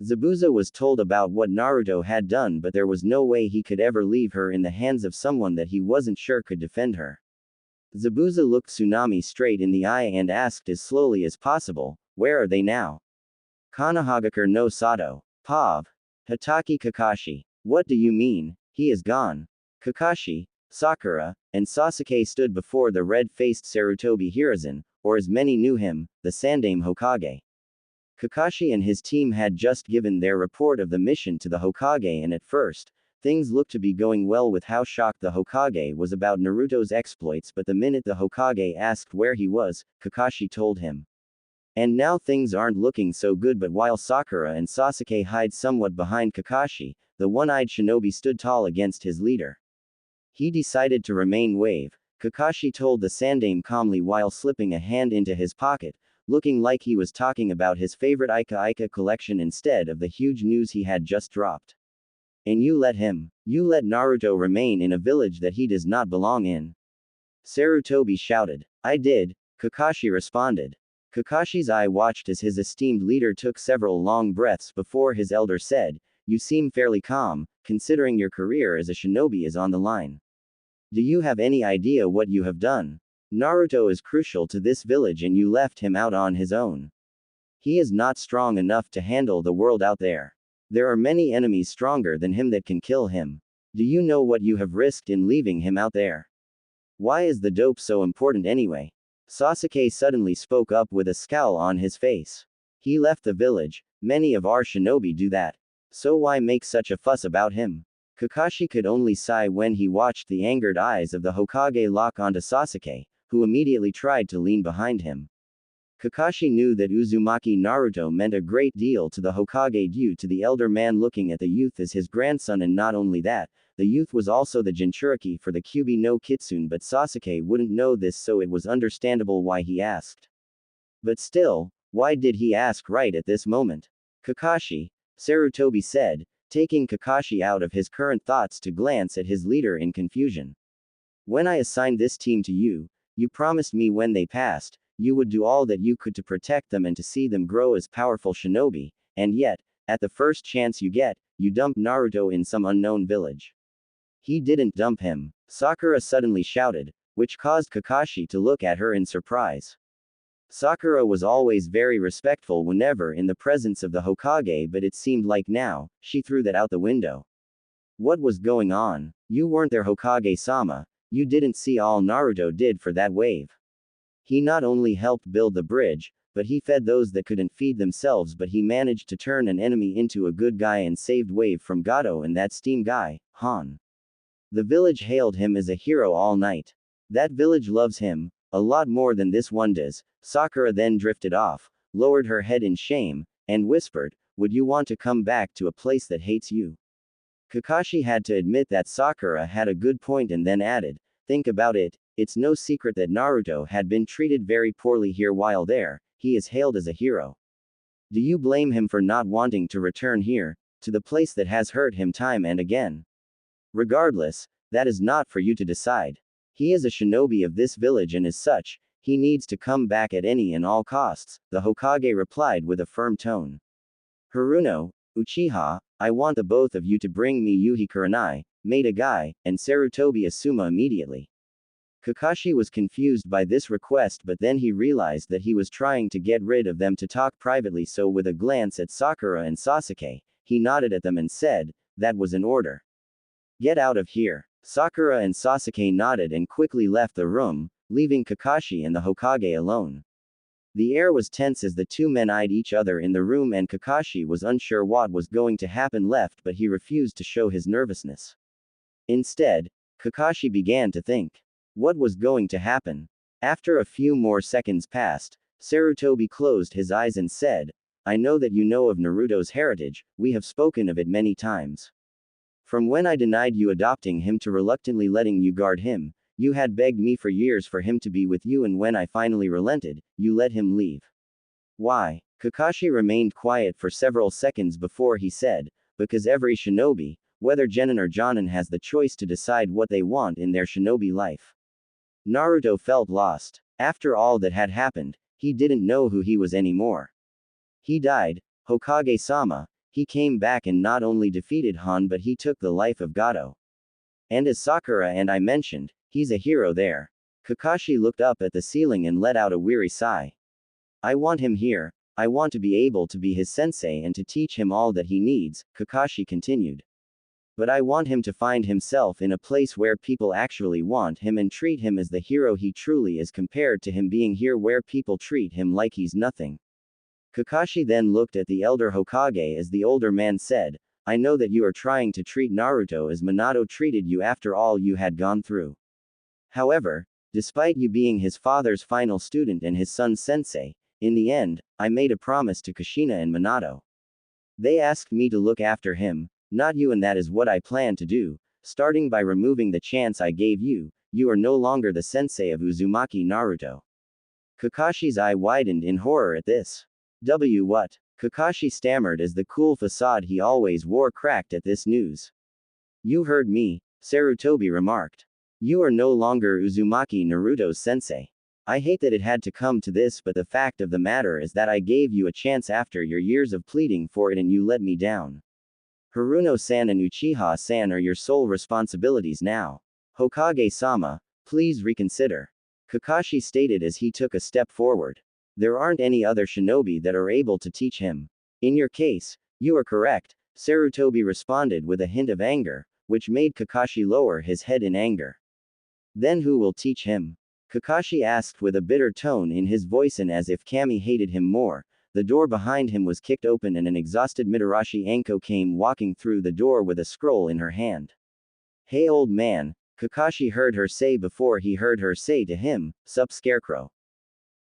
Zabuza was told about what Naruto had done, but there was no way he could ever leave her in the hands of someone that he wasn't sure could defend her. Zabuza looked Tsunami straight in the eye and asked as slowly as possible, where are they now? Konohagakure no Sato. Pav. Hatake Kakashi. What do you mean? He is gone. Kakashi, Sakura, and Sasuke stood before the red-faced Sarutobi Hiruzen, or as many knew him, the Sandaime Hokage. Kakashi and his team had just given their report of the mission to the Hokage, and at first, things looked to be going well with how shocked the Hokage was about Naruto's exploits, but the minute the Hokage asked where he was, Kakashi told him. And now things aren't looking so good, but while Sakura and Sasuke hide somewhat behind Kakashi, the one-eyed shinobi stood tall against his leader. He decided to remain wave, Kakashi told the Sandaime calmly while slipping a hand into his pocket, looking like he was talking about his favorite Ika Ika collection instead of the huge news he had just dropped. And you let Naruto remain in a village that he does not belong in. Sarutobi shouted. I did, Kakashi responded. Kakashi's eye watched as his esteemed leader took several long breaths before his elder said, you seem fairly calm, considering your career as a shinobi is on the line. Do you have any idea what you have done? Naruto is crucial to this village and you left him out on his own. He is not strong enough to handle the world out there. There are many enemies stronger than him that can kill him. Do you know what you have risked in leaving him out there? Why is the dope so important anyway? Sasuke suddenly spoke up with a scowl on his face. He left the village, many of our shinobi do that. So why make such a fuss about him? Kakashi could only sigh when he watched the angered eyes of the Hokage lock onto Sasuke, who immediately tried to lean behind him. Kakashi knew that Uzumaki Naruto meant a great deal to the Hokage due to the elder man looking at the youth as his grandson, and not only that, the youth was also the Jinchuriki for the Kyuubi no Kitsune, but Sasuke wouldn't know this, so it was understandable why he asked. But still, why did he ask right at this moment? Kakashi, Sarutobi said, taking Kakashi out of his current thoughts to glance at his leader in confusion. When I assigned this team to you, you promised me when they passed, you would do all that you could to protect them and to see them grow as powerful shinobi, and yet, at the first chance you get, you dump Naruto in some unknown village. He didn't dump him, Sakura suddenly shouted, which caused Kakashi to look at her in surprise. Sakura was always very respectful whenever in the presence of the Hokage, but it seemed like now, she threw that out the window. What was going on? You weren't there, Hokage-sama, you didn't see all Naruto did for that wave. He not only helped build the bridge, but he fed those that couldn't feed themselves, but he managed to turn an enemy into a good guy and saved Wave from Gato and that steam guy, Han. The village hailed him as a hero all night. That village loves him, a lot more than this one does. Sakura then drifted off, lowered her head in shame, and whispered, would you want to come back to a place that hates you? Kakashi had to admit that Sakura had a good point and then added, think about it, it's no secret that Naruto had been treated very poorly here while there, he is hailed as a hero. Do you blame him for not wanting to return here, to the place that has hurt him time and again? Regardless, that is not for you to decide. He is a shinobi of this village and as such, he needs to come back at any and all costs, the Hokage replied with a firm tone. Haruno, Uchiha, I want the both of you to bring me Yuhi Kurenai, Maida Guy, and Sarutobi Asuma immediately. Kakashi was confused by this request, but then he realized that he was trying to get rid of them to talk privately, so with a glance at Sakura and Sasuke, he nodded at them and said, that was an order. Get out of here. Sakura and Sasuke nodded and quickly left the room, leaving Kakashi and the Hokage alone. The air was tense as the two men eyed each other in the room, and Kakashi was unsure what was going to happen left, but he refused to show his nervousness. Instead, Kakashi began to think. What was going to happen? After a few more seconds passed, Sarutobi closed his eyes and said, I know that you know of Naruto's heritage, we have spoken of it many times. From when I denied you adopting him to reluctantly letting you guard him, you had begged me for years for him to be with you, and when I finally relented, you let him leave. Why? Kakashi remained quiet for several seconds before he said, because every shinobi, whether genin or jonin, has the choice to decide what they want in their shinobi life. Naruto felt lost. After all that had happened, he didn't know who he was anymore. He died, Hokage-sama, he came back and not only defeated Han, but he took the life of Gato. And as Sakura and I mentioned, he's a hero there. Kakashi looked up at the ceiling and let out a weary sigh. I want him here, I want to be able to be his sensei and to teach him all that he needs, Kakashi continued. But I want him to find himself in a place where people actually want him and treat him as the hero he truly is, compared to him being here where people treat him like he's nothing. Kakashi then looked at the elder Hokage as the older man said, I know that you are trying to treat Naruto as Minato treated you after all you had gone through. However, despite you being his father's final student and his son's sensei, in the end, I made a promise to Kushina and Minato. They asked me to look after him, not you, and that is what I plan to do. Starting by removing the chance I gave you, you are no longer the sensei of Uzumaki Naruto. Kakashi's eye widened in horror at this. What? Kakashi stammered as the cool facade he always wore cracked at this news. You heard me, Sarutobi remarked. You are no longer Uzumaki Naruto's sensei. I hate that it had to come to this, but the fact of the matter is that I gave you a chance after your years of pleading for it and you let me down. Haruno-san and Uchiha-san are your sole responsibilities now. Hokage-sama, please reconsider. Kakashi stated as he took a step forward. There aren't any other shinobi that are able to teach him. In your case, you are correct, Sarutobi responded with a hint of anger, which made Kakashi lower his head in anger. Then who will teach him? Kakashi asked with a bitter tone in his voice, and as if Kami hated him more, the door behind him was kicked open and an exhausted Mitarashi Anko came walking through the door with a scroll in her hand. "Hey old man," Kakashi heard her say before he heard her say to him, "Sup scarecrow.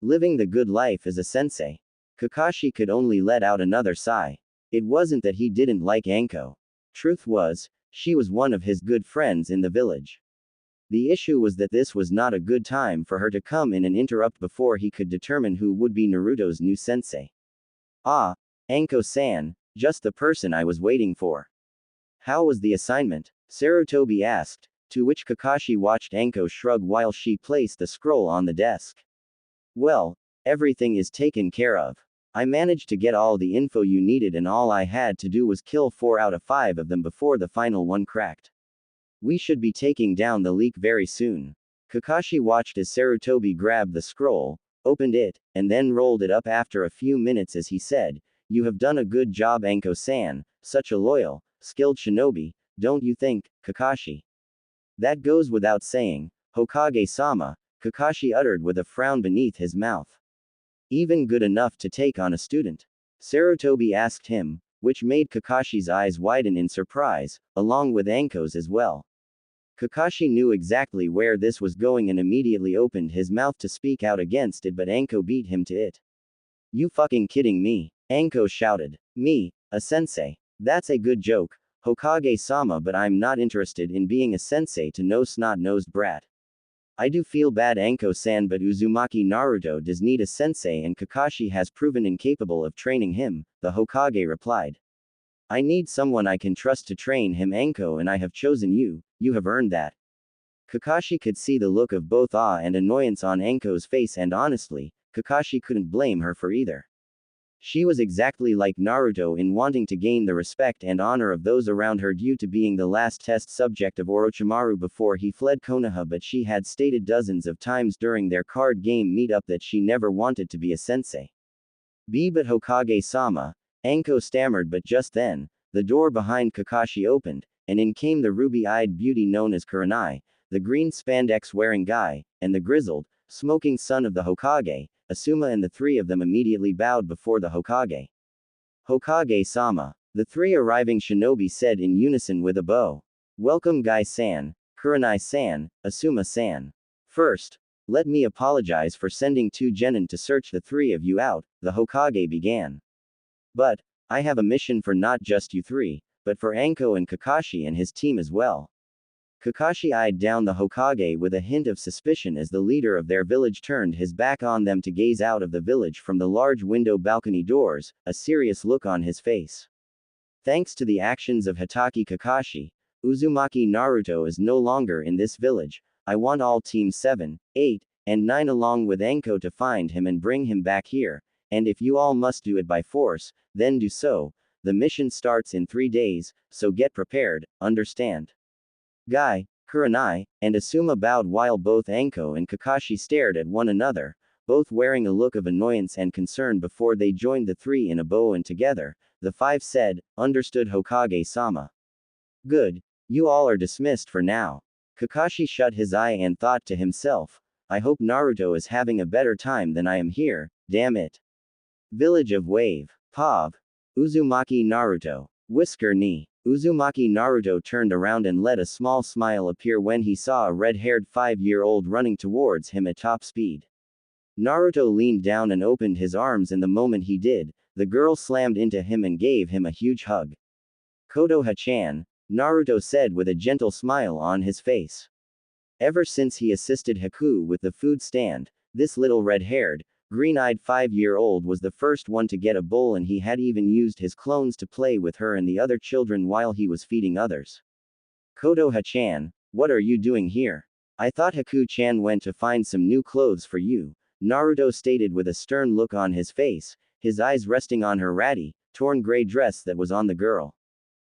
Living the good life as a sensei." Kakashi could only let out another sigh. It wasn't that he didn't like Anko. Truth was, she was one of his good friends in the village. The issue was that this was not a good time for her to come in and interrupt before he could determine who would be Naruto's new sensei. "Ah, Anko-san, just the person I was waiting for. How was the assignment?" Sarutobi asked, to which Kakashi watched Anko shrug while she placed the scroll on the desk. "Well, everything is taken care of. I managed to get all the info you needed and all I had to do was kill 4 out of 5 of them before the final one cracked. We should be taking down the leak very soon." Kakashi watched as Sarutobi grabbed the scroll, opened it, and then rolled it up after a few minutes as he said, "You have done a good job Anko-san, such a loyal, skilled shinobi, don't you think, Kakashi?" "That goes without saying, Hokage-sama," Kakashi uttered with a frown beneath his mouth. "Even good enough to take on a student?" Sarutobi asked him, which made Kakashi's eyes widen in surprise, along with Anko's as well. Kakashi knew exactly where this was going and immediately opened his mouth to speak out against it, but Anko beat him to it. "You fucking kidding me?" Anko shouted. "Me, a sensei? That's a good joke, Hokage-sama, but I'm not interested in being a sensei to no snot-nosed brat. I do feel bad Anko-san, but Uzumaki Naruto does need a sensei and Kakashi has proven incapable of training him," the Hokage replied. "I need someone I can trust to train him Anko, and I have chosen you. You have earned that." Kakashi could see the look of both awe and annoyance on Anko's face, and honestly, Kakashi couldn't blame her for either. She was exactly like Naruto in wanting to gain the respect and honor of those around her due to being the last test subject of Orochimaru before he fled Konoha, but she had stated dozens of times during their card game meetup that she never wanted to be a sensei. But Hokage-sama," Anko stammered, but just then, the door behind Kakashi opened, and in came the ruby-eyed beauty known as Kurenai, the green spandex-wearing guy, and the grizzled, smoking son of the Hokage, Asuma, and the three of them immediately bowed before the Hokage. "Hokage-sama," the three arriving shinobi said in unison with a bow. "Welcome Guy-san, Kurenai-san, Asuma-san. First, let me apologize for sending 2 genin to search the 3 of you out," the Hokage began. "But, I have a mission for not just you 3, but for Anko and Kakashi and his team as well." Kakashi eyed down the Hokage with a hint of suspicion as the leader of their village turned his back on them to gaze out of the village from the large window balcony doors, a serious look on his face. "Thanks to the actions of Hitaki Kakashi, Uzumaki Naruto is no longer in this village. I want all Teams 7, 8, and 9 along with Anko to find him and bring him back here, and if you all must do it by force, then do so. The mission starts in 3 days, so get prepared, understand?" Guy, Kurenai, and Asuma bowed while both Anko and Kakashi stared at one another, both wearing a look of annoyance and concern before they joined the 3 in a bow, and together, the 5 said, "Understood Hokage-sama." "Good. You all are dismissed for now." Kakashi shut his eye and thought to himself, "I hope Naruto is having a better time than I am here, damn it." Village of Wave. Pav. Uzumaki Naruto. Whisker Ni. Uzumaki Naruto turned around and let a small smile appear when he saw a red-haired 5-year-old running towards him at top speed. Naruto leaned down and opened his arms, and the moment he did, the girl slammed into him and gave him a huge hug. "Kotoha-chan," Naruto said with a gentle smile on his face. Ever since he assisted Haku with the food stand, this little red-haired, green-eyed 5-year-old was the first one to get a bowl, and he had even used his clones to play with her and the other children while he was feeding others. "Kotoha-chan, what are you doing here? I thought Haku-chan went to find some new clothes for you," Naruto stated with a stern look on his face, his eyes resting on her ratty, torn gray dress that was on the girl.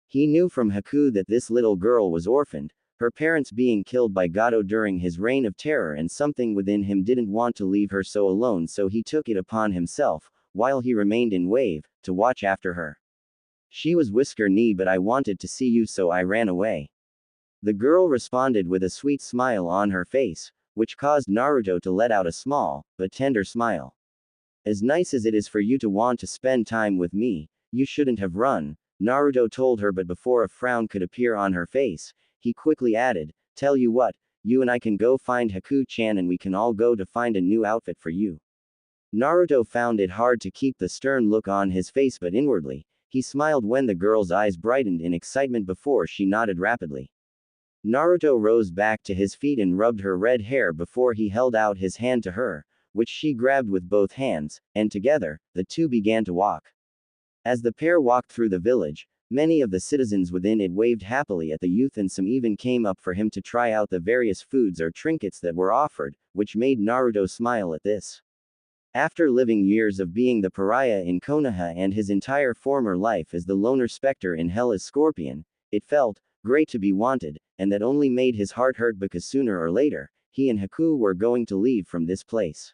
He knew from Haku that this little girl was orphaned, her parents being killed by Gato during his reign of terror, and something within him didn't want to leave her so alone, so he took it upon himself, while he remained in Wave, to watch after her. "She was Whisker Ni, but I wanted to see you, so I ran away." The girl responded with a sweet smile on her face, which caused Naruto to let out a small, but tender smile. As nice as it is for you to want to spend time with me, you shouldn't have run, Naruto told her, but before a frown could appear on her face, he quickly added, tell you what, you and I can go find Haku-chan and we can all go to find a new outfit for you. Naruto found it hard to keep the stern look on his face, but inwardly, he smiled when the girl's eyes brightened in excitement before she nodded rapidly. Naruto rose back to his feet and rubbed her red hair before he held out his hand to her, which she grabbed with both hands, and together, the two began to walk. As the pair walked through the village, many of the citizens within it waved happily at the youth, and some even came up for him to try out the various foods or trinkets that were offered, which made Naruto smile at this. After living years of being the pariah in Konoha and his entire former life as the loner specter in Hell as Scorpion, it felt great to be wanted, and that only made his heart hurt because sooner or later, he and Haku were going to leave from this place.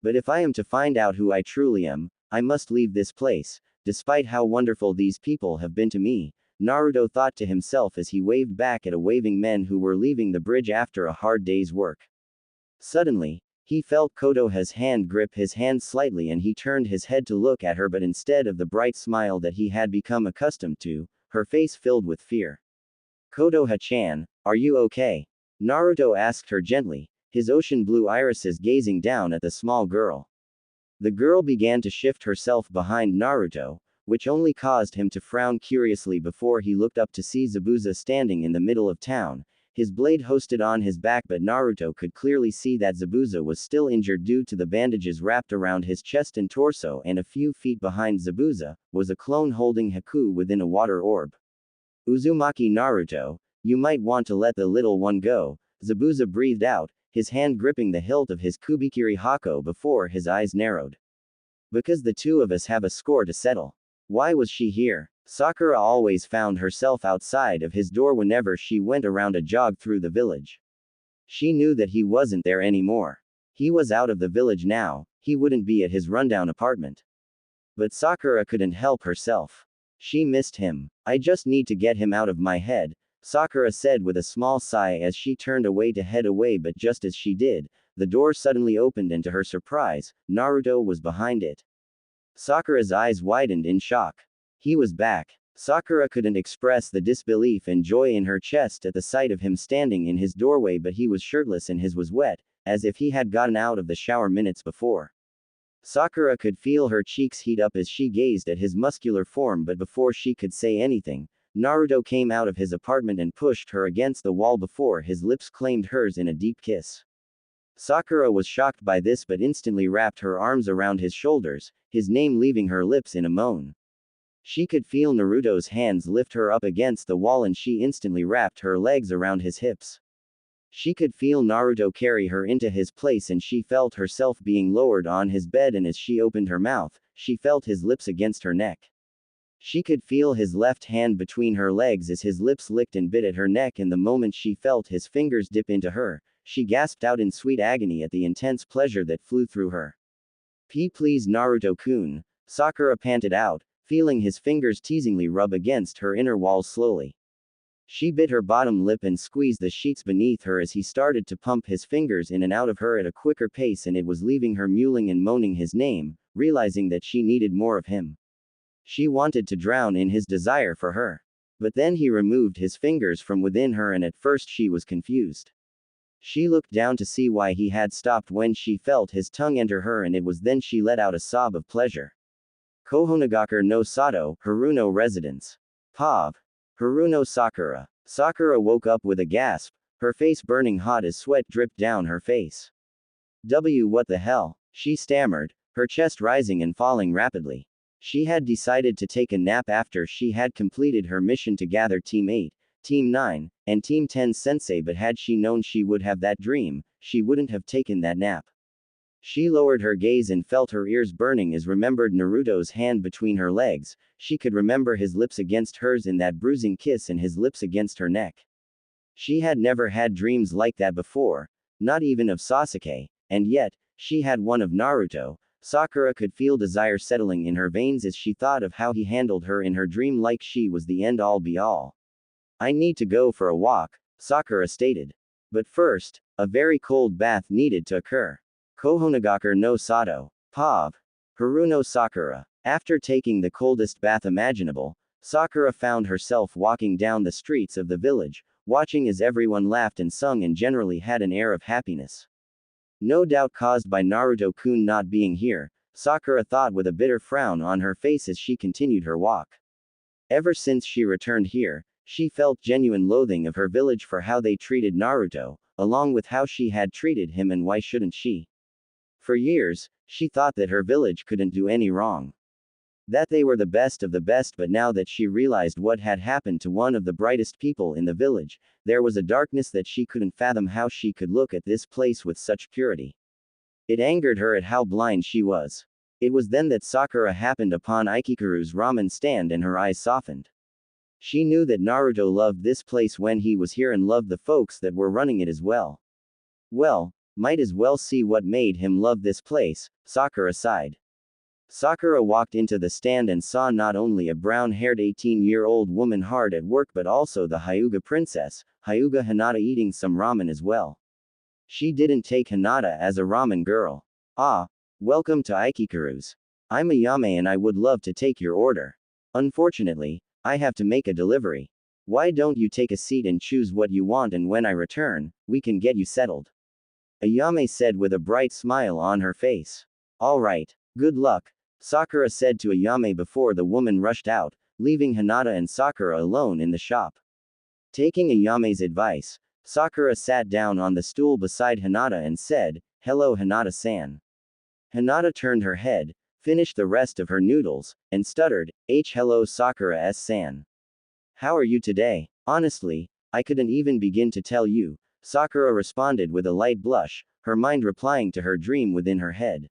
But if I am to find out who I truly am, I must leave this place, despite how wonderful these people have been to me, Naruto thought to himself as he waved back at a waving men who were leaving the bridge after a hard day's work. Suddenly, he felt Kotoha's hand grip his hand slightly and he turned his head to look at her, but instead of the bright smile that he had become accustomed to, her face filled with fear. Kotoha-chan, are you okay? Naruto asked her gently, his ocean blue irises gazing down at the small girl. The girl began to shift herself behind Naruto, which only caused him to frown curiously before he looked up to see Zabuza standing in the middle of town, his blade hosted on his back, but Naruto could clearly see that Zabuza was still injured due to the bandages wrapped around his chest and torso, and a few feet behind Zabuza was a clone holding Haku within a water orb. Uzumaki Naruto, you might want to let the little one go, Zabuza breathed out, his hand gripping the hilt of his Kubikiri Hako before his eyes narrowed. Because the two of us have a score to settle. Why was she here? Sakura always found herself outside of his door whenever she went around a jog through the village. She knew that he wasn't there anymore. He was out of the village now, he wouldn't be at his rundown apartment. But Sakura couldn't help herself. She missed him. I just need to get him out of my head, Sakura said with a small sigh as she turned away to head away, but just as she did, the door suddenly opened and to her surprise, Naruto was behind it. Sakura's eyes widened in shock. He was back. Sakura couldn't express the disbelief and joy in her chest at the sight of him standing in his doorway, but he was shirtless and his was wet, as if he had gotten out of the shower minutes before. Sakura could feel her cheeks heat up as she gazed at his muscular form, but before she could say anything, Naruto came out of his apartment and pushed her against the wall before his lips claimed hers in a deep kiss. Sakura was shocked by this but instantly wrapped her arms around his shoulders, his name leaving her lips in a moan. She could feel Naruto's hands lift her up against the wall and she instantly wrapped her legs around his hips. She could feel Naruto carry her into his place and she felt herself being lowered on his bed, and as she opened her mouth, she felt his lips against her neck. She could feel his left hand between her legs as his lips licked and bit at her neck, and the moment she felt his fingers dip into her, she gasped out in sweet agony at the intense pleasure that flew through her. Please Naruto-kun, Sakura panted out, feeling his fingers teasingly rub against her inner walls slowly. She bit her bottom lip and squeezed the sheets beneath her as he started to pump his fingers in and out of her at a quicker pace, and it was leaving her mewling and moaning his name, realizing that she needed more of him. She wanted to drown in his desire for her. But then he removed his fingers from within her, and at first she was confused. She looked down to see why he had stopped when she felt his tongue enter her, and it was then she let out a sob of pleasure. Kohonagakur no Sato, Haruno residence. Pav. Haruno Sakura. Sakura woke up with a gasp, her face burning hot as sweat dripped down her face. What the hell? She stammered, her chest rising and falling rapidly. She had decided to take a nap after she had completed her mission to gather Team 8, Team 9, and Team 10 Sensei, but had she known she would have that dream, she wouldn't have taken that nap. She lowered her gaze and felt her ears burning as remembered Naruto's hand between her legs. She could remember his lips against hers in that bruising kiss and his lips against her neck. She had never had dreams like that before, not even of Sasuke, and yet, she had one of Naruto. Sakura could feel desire settling in her veins as she thought of how he handled her in her dream, like she was the end-all be-all. I need to go for a walk, Sakura stated. But first, a very cold bath needed to occur. Kohonagakur no Sato. Pav. Haruno Sakura. After taking the coldest bath imaginable, Sakura found herself walking down the streets of the village, watching as everyone laughed and sung and generally had an air of happiness. No doubt caused by Naruto-kun not being here, Sakura thought with a bitter frown on her face as she continued her walk. Ever since she returned here, she felt genuine loathing of her village for how they treated Naruto, along with how she had treated him, and why shouldn't she? For years, she thought that her village couldn't do any wrong. That they were the best of the best, but now that she realized what had happened to one of the brightest people in the village, there was a darkness that she couldn't fathom how she could look at this place with such purity. It angered her at how blind she was. It was then that Sakura happened upon Ikikaru's ramen stand and her eyes softened. She knew that Naruto loved this place when he was here and loved the folks that were running it as well. Well, might as well see what made him love this place, Sakura sighed. Sakura walked into the stand and saw not only a brown-haired 18-year-old woman hard at work but also the Hyuga princess, Hyuga Hinata, eating some ramen as well. She didn't take Hinata as a ramen girl. Ah, welcome to Ikikaru's. I'm Ayame and I would love to take your order. Unfortunately, I have to make a delivery. Why don't you take a seat and choose what you want, and when I return, we can get you settled. Ayame said with a bright smile on her face. All right, good luck, Sakura said to Ayame before the woman rushed out, leaving Hinata and Sakura alone in the shop. Taking Ayame's advice, Sakura sat down on the stool beside Hinata and said, "Hello Hinata-san." Hinata turned her head, finished the rest of her noodles, and stuttered, "Hello Sakura-san. How are you today?" "Honestly, I couldn't even begin to tell you," Sakura responded with a light blush, her mind replying to her dream within her head.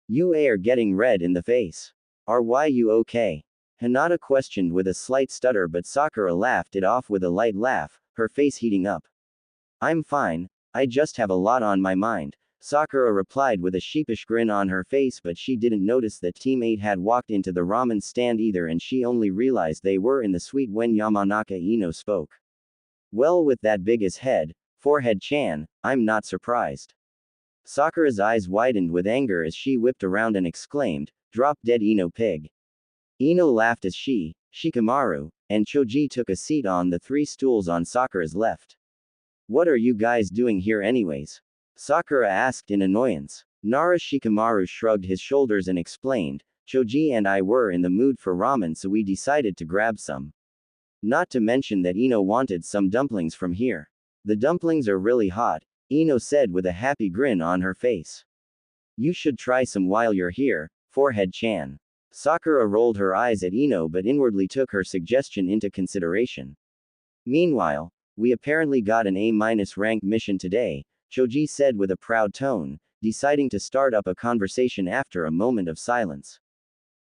"You are getting red in the face. Are why you okay?" Hinata questioned with a slight stutter, but Sakura laughed it off with a light laugh, her face heating up. "I'm fine, I just have a lot on my mind," Sakura replied with a sheepish grin on her face, but she didn't notice that Team 8 had walked into the ramen stand either, and she only realized they were in the suite when Yamanaka Ino spoke. "Well, with that big as head, forehead-chan, I'm not surprised." Sakura's eyes widened with anger as she whipped around and exclaimed, "Drop dead Ino pig." Ino laughed as she, Shikamaru, and Choji took a seat on the 3 stools on Sakura's left. "What are you guys doing here anyways?" Sakura asked in annoyance. Shikamaru shrugged his shoulders and explained, "Choji and I were in the mood for ramen, so we decided to grab some. Not to mention that Ino wanted some dumplings from here. The dumplings are really hot," Ino said with a happy grin on her face. "You should try some while you're here, forehead-chan." Sakura rolled her eyes at Ino but inwardly took her suggestion into consideration. "Meanwhile, we apparently got an A- rank mission today," Choji said with a proud tone, deciding to start up a conversation after a moment of silence.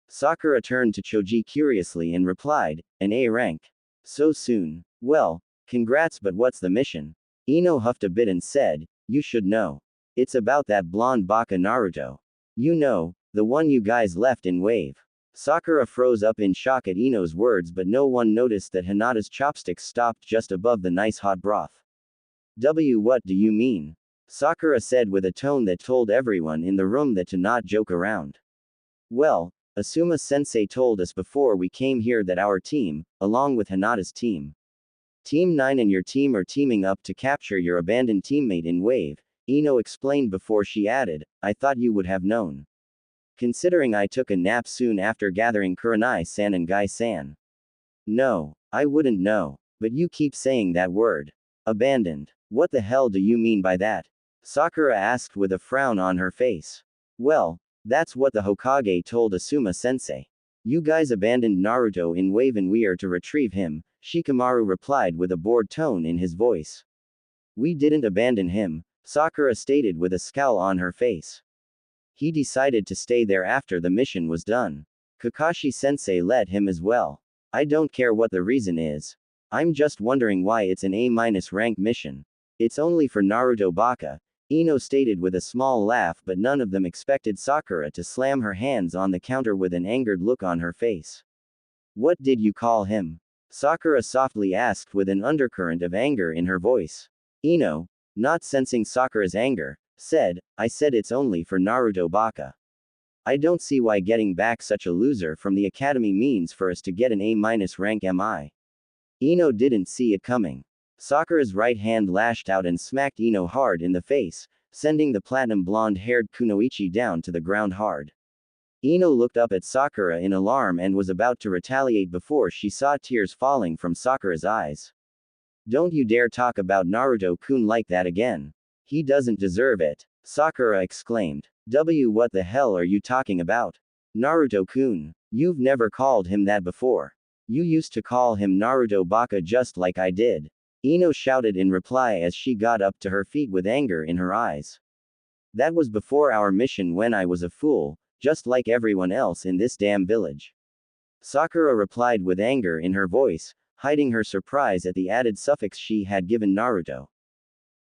Sakura turned to Choji curiously and replied, "An A rank? So soon? Well, congrats, but what's the mission?" Ino huffed a bit and said, "You should know. It's about that blonde baka Naruto. You know, the one you guys left in Wave." Sakura froze up in shock at Ino's words, but no one noticed that Hinata's chopsticks stopped just above the nice hot broth. What do you mean?" Sakura said with a tone that told everyone in the room that to not joke around. "Well, Asuma-sensei told us before we came here that our team, along with Hinata's team, Team 9 and your team are teaming up to capture your abandoned teammate in Wave," Ino explained before she added, "I thought you would have known. Considering I took a nap soon after gathering Kurenai-san and Gai-san. No, I wouldn't know. But you keep saying that word. Abandoned. What the hell do you mean by that?" Sakura asked with a frown on her face. "Well, that's what the Hokage told Asuma-sensei. You guys abandoned Naruto in Wave and we are to retrieve him," Shikamaru replied with a bored tone in his voice. "We didn't abandon him," Sakura stated with a scowl on her face. "He decided to stay there after the mission was done. Kakashi-sensei let him as well. I don't care what the reason is. I'm just wondering why it's an A- rank mission. It's only for Naruto Baka," Ino stated with a small laugh, but none of them expected Sakura to slam her hands on the counter with an angered look on her face. "What did you call him?" Sakura softly asked with an undercurrent of anger in her voice. Ino, not sensing Sakura's anger, said, "I said it's only for Naruto Baka." I don't see why getting back such a loser from the academy means for us to get an A- rank MI. Ino didn't see it coming. Sakura's right hand lashed out and smacked Ino hard in the face, sending the platinum blonde-haired Kunoichi down to the ground hard. Ino looked up at Sakura in alarm and was about to retaliate before she saw tears falling from Sakura's eyes. Don't you dare talk about Naruto-kun like that again. He doesn't deserve it, Sakura exclaimed. What the hell are you talking about? Naruto-kun. You've never called him that before. You used to call him Naruto Baka just like I did. Ino shouted in reply as she got up to her feet with anger in her eyes. That was before our mission when I was a fool, just like everyone else in this damn village. Sakura replied with anger in her voice, hiding her surprise at the added suffix she had given Naruto.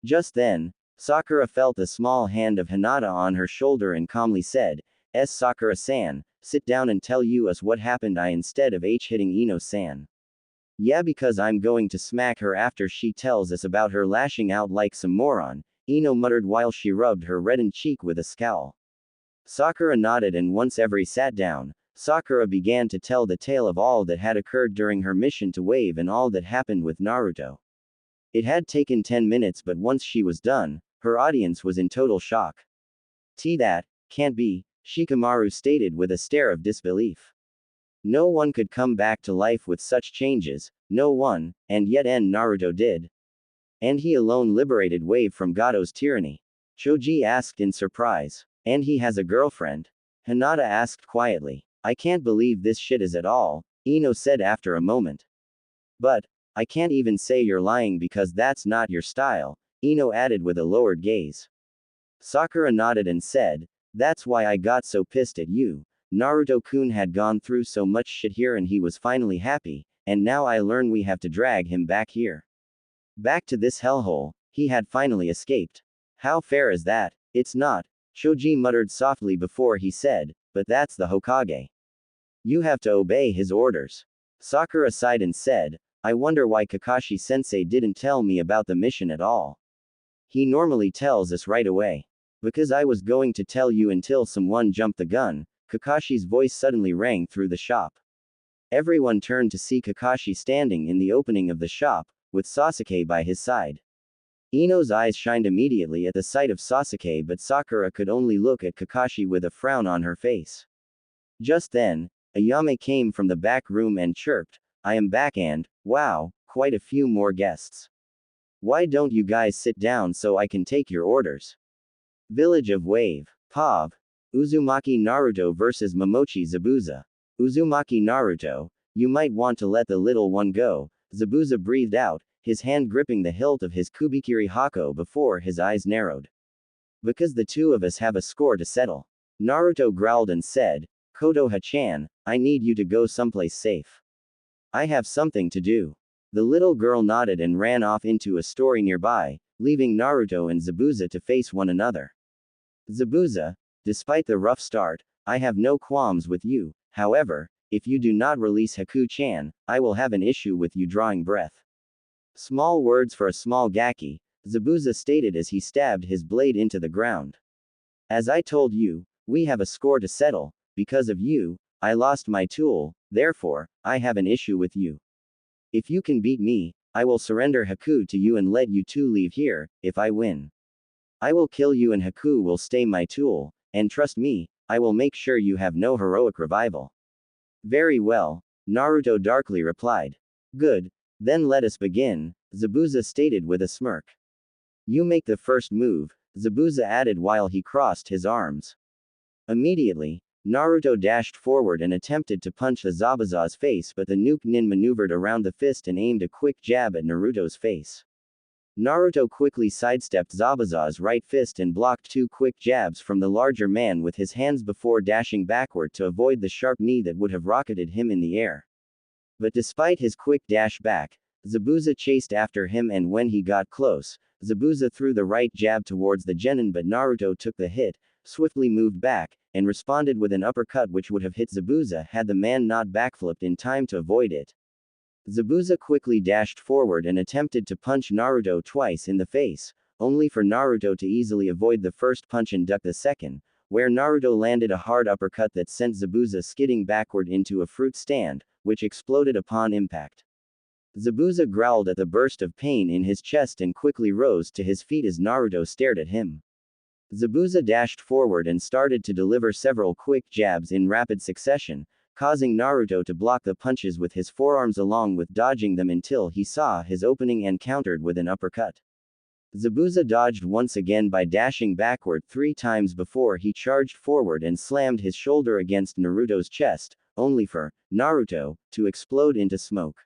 Just then, Sakura felt the small hand of Hinata on her shoulder and calmly said, Sakura-san, sit down and tell us what happened instead of hitting Ino-san. Yeah, because I'm going to smack her after she tells us about her lashing out like some moron, Ino muttered while she rubbed her reddened cheek with a scowl. Sakura nodded and once every sat down, Sakura began to tell the tale of all that had occurred during her mission to Wave and all that happened with Naruto. It had taken 10 minutes, but once she was done, her audience was in total shock. That can't be, Shikamaru stated with a stare of disbelief. No one could come back to life with such changes, no one, and yet Naruto did. And he alone liberated Wave from Gato's tyranny. Choji asked in surprise. And he has a girlfriend? Hinata asked quietly. I can't believe this shit is at all, Ino said after a moment. But, I can't even say you're lying because that's not your style, Ino added with a lowered gaze. Sakura nodded and said, that's why I got so pissed at you. Naruto-kun had gone through so much shit here and he was finally happy, and now I learn we have to drag him back here. Back to this hellhole, he had finally escaped. How fair is that? It's not, Choji muttered softly before he said, but that's the Hokage. You have to obey his orders. Sakura sighed and said, I wonder why Kakashi-sensei didn't tell me about the mission at all. He normally tells us right away. Because I was going to tell you until someone jumped the gun, Kakashi's voice suddenly rang through the shop. Everyone turned to see Kakashi standing in the opening of the shop, with Sasuke by his side. Ino's eyes shined immediately at the sight of Sasuke, but Sakura could only look at Kakashi with a frown on her face. Just then, Ayame came from the back room and chirped, I am back and, wow, quite a few more guests. Why don't you guys sit down so I can take your orders? Village of Wave. Pav. Uzumaki Naruto vs Momochi Zabuza. Uzumaki Naruto, you might want to let the little one go, Zabuza breathed out, his hand gripping the hilt of his Kubikiri Hako before his eyes narrowed. Because the two of us have a score to settle. Naruto growled and said, Kotoha-chan, I need you to go someplace safe. I have something to do. The little girl nodded and ran off into a story nearby, leaving Naruto and Zabuza to face one another. Zabuza, despite the rough start, I have no qualms with you, however, if you do not release Haku-chan, I will have an issue with you drawing breath. Small words for a small gaki, Zabuza stated as he stabbed his blade into the ground. As I told you, we have a score to settle, because of you, I lost my tool, therefore, I have an issue with you. If you can beat me, I will surrender Haku to you and let you two leave here, if I win. I will kill you and Haku will stay my tool, and trust me, I will make sure you have no heroic revival. Very well, Naruto darkly replied. Good, then let us begin, Zabuza stated with a smirk. You make the first move, Zabuza added while he crossed his arms. Immediately, Naruto dashed forward and attempted to punch the Zabuza's face, but the Nuke Nin maneuvered around the fist and aimed a quick jab at Naruto's face. Naruto quickly sidestepped Zabuza's right fist and blocked two quick jabs from the larger man with his hands before dashing backward to avoid the sharp knee that would have rocketed him in the air. But despite his quick dash back, Zabuza chased after him, and when he got close, Zabuza threw the right jab towards the genin, but Naruto took the hit, swiftly moved back, and responded with an uppercut which would have hit Zabuza had the man not backflipped in time to avoid it. Zabuza quickly dashed forward and attempted to punch Naruto twice in the face, only for Naruto to easily avoid the first punch and duck the second, where Naruto landed a hard uppercut that sent Zabuza skidding backward into a fruit stand, which exploded upon impact. Zabuza growled at the burst of pain in his chest and quickly rose to his feet as Naruto stared at him. Zabuza dashed forward and started to deliver several quick jabs in rapid succession, causing Naruto to block the punches with his forearms along with dodging them until he saw his opening and countered with an uppercut. Zabuza dodged once again by dashing backward 3 times before he charged forward and slammed his shoulder against Naruto's chest, only for Naruto to explode into smoke.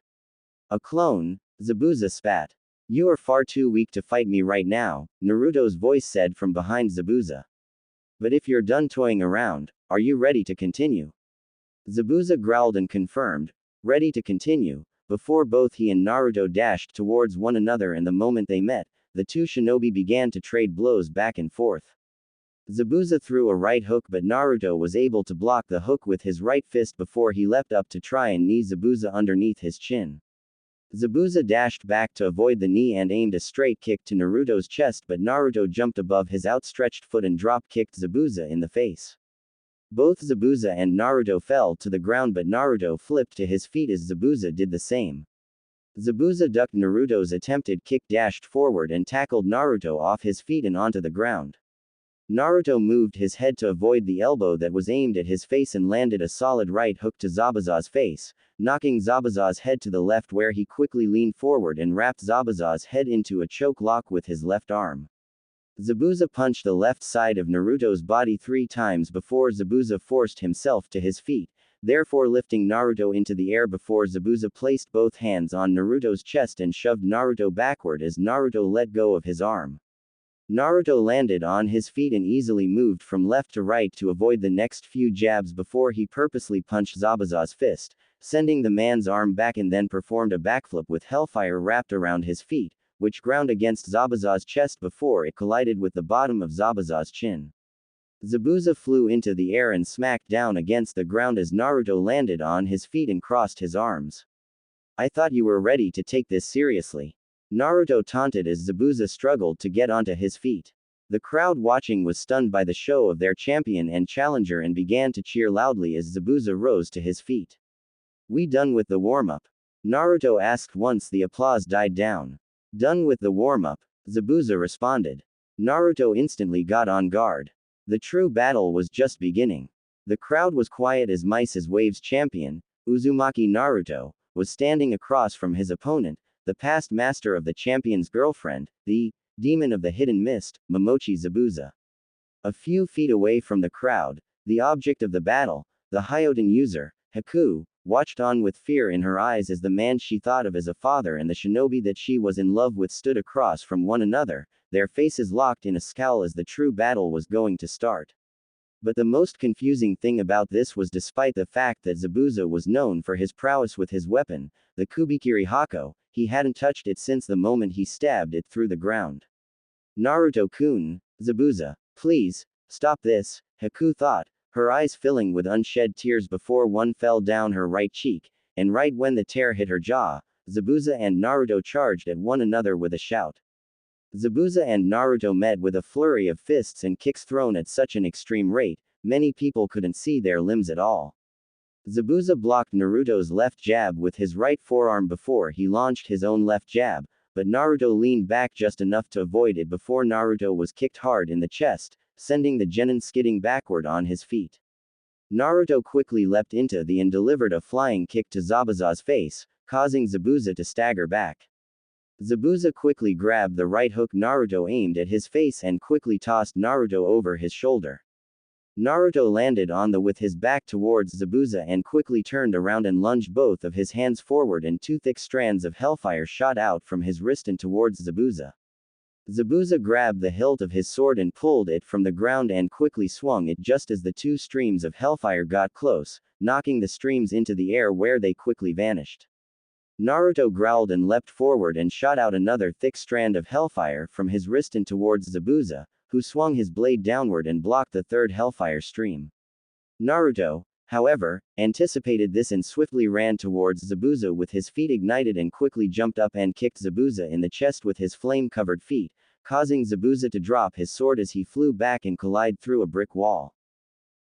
A clone, Zabuza spat. You are far too weak to fight me right now, Naruto's voice said from behind Zabuza. But if you're done toying around, are you ready to continue? Zabuza growled and confirmed, ready to continue, before both he and Naruto dashed towards one another, and the moment they met, the two shinobi began to trade blows back and forth. Zabuza threw a right hook, but Naruto was able to block the hook with his right fist before he leapt up to try and knee Zabuza underneath his chin. Zabuza dashed back to avoid the knee and aimed a straight kick to Naruto's chest, but Naruto jumped above his outstretched foot and drop-kicked Zabuza in the face. Both Zabuza and Naruto fell to the ground, but Naruto flipped to his feet as Zabuza did the same. Zabuza ducked Naruto's attempted kick, dashed forward and tackled Naruto off his feet and onto the ground. Naruto moved his head to avoid the elbow that was aimed at his face and landed a solid right hook to Zabuza's face, knocking Zabuza's head to the left, where he quickly leaned forward and wrapped Zabuza's head into a choke lock with his left arm. Zabuza punched the left side of Naruto's body 3 times before Zabuza forced himself to his feet, therefore lifting Naruto into the air before Zabuza placed both hands on Naruto's chest and shoved Naruto backward as Naruto let go of his arm. Naruto landed on his feet and easily moved from left to right to avoid the next few jabs before he purposely punched Zabuza's fist, sending the man's arm back, and then performed a backflip with Hellfire wrapped around his feet, which ground against Zabuza's chest before it collided with the bottom of Zabuza's chin. Zabuza flew into the air and smacked down against the ground as Naruto landed on his feet and crossed his arms. I thought you were ready to take this seriously. Naruto taunted as Zabuza struggled to get onto his feet. The crowd watching was stunned by the show of their champion and challenger and began to cheer loudly as Zabuza rose to his feet. We done with the warm-up? Naruto asked once the applause died down. Done with the warm-up, Zabuza responded. Naruto instantly got on guard. The true battle was just beginning. The crowd was quiet as mice as Wave's champion, Uzumaki Naruto, was standing across from his opponent, the past master of the champion's girlfriend, the demon of the hidden mist, Momochi Zabuza. A few feet away from the crowd, the object of the battle, the Hyoten user, Haku, watched on with fear in her eyes as the man she thought of as a father and the shinobi that she was in love with stood across from one another, their faces locked in a scowl as the true battle was going to start. But the most confusing thing about this was, despite the fact that Zabuza was known for his prowess with his weapon, the Kubikiri Hako, he hadn't touched it since the moment he stabbed it through the ground. Naruto-kun, Zabuza, please, stop this, Haku thought, her eyes filling with unshed tears before one fell down her right cheek, and right when the tear hit her jaw, Zabuza and Naruto charged at one another with a shout. Zabuza and Naruto met with a flurry of fists and kicks thrown at such an extreme rate, many people couldn't see their limbs at all. Zabuza blocked Naruto's left jab with his right forearm before he launched his own left jab, but Naruto leaned back just enough to avoid it before Naruto was kicked hard in the chest, sending the genin skidding backward on his feet. Naruto quickly leapt into the and delivered a flying kick to Zabuza's face, causing Zabuza to stagger back. Zabuza quickly grabbed the right hook Naruto aimed at his face and quickly tossed Naruto over his shoulder. Naruto landed on with his back towards Zabuza and quickly turned around and lunged both of his hands forward, and 2 thick strands of Hellfire shot out from his wrist and towards Zabuza. Zabuza grabbed the hilt of his sword and pulled it from the ground and quickly swung it just as the 2 streams of Hellfire got close, knocking the streams into the air where they quickly vanished. Naruto growled and leapt forward and shot out another thick strand of Hellfire from his wrist and towards Zabuza, who swung his blade downward and blocked the 3rd Hellfire stream. Naruto, however, anticipated this and swiftly ran towards Zabuza with his feet ignited and quickly jumped up and kicked Zabuza in the chest with his flame-covered feet, causing Zabuza to drop his sword as he flew back and collide through a brick wall.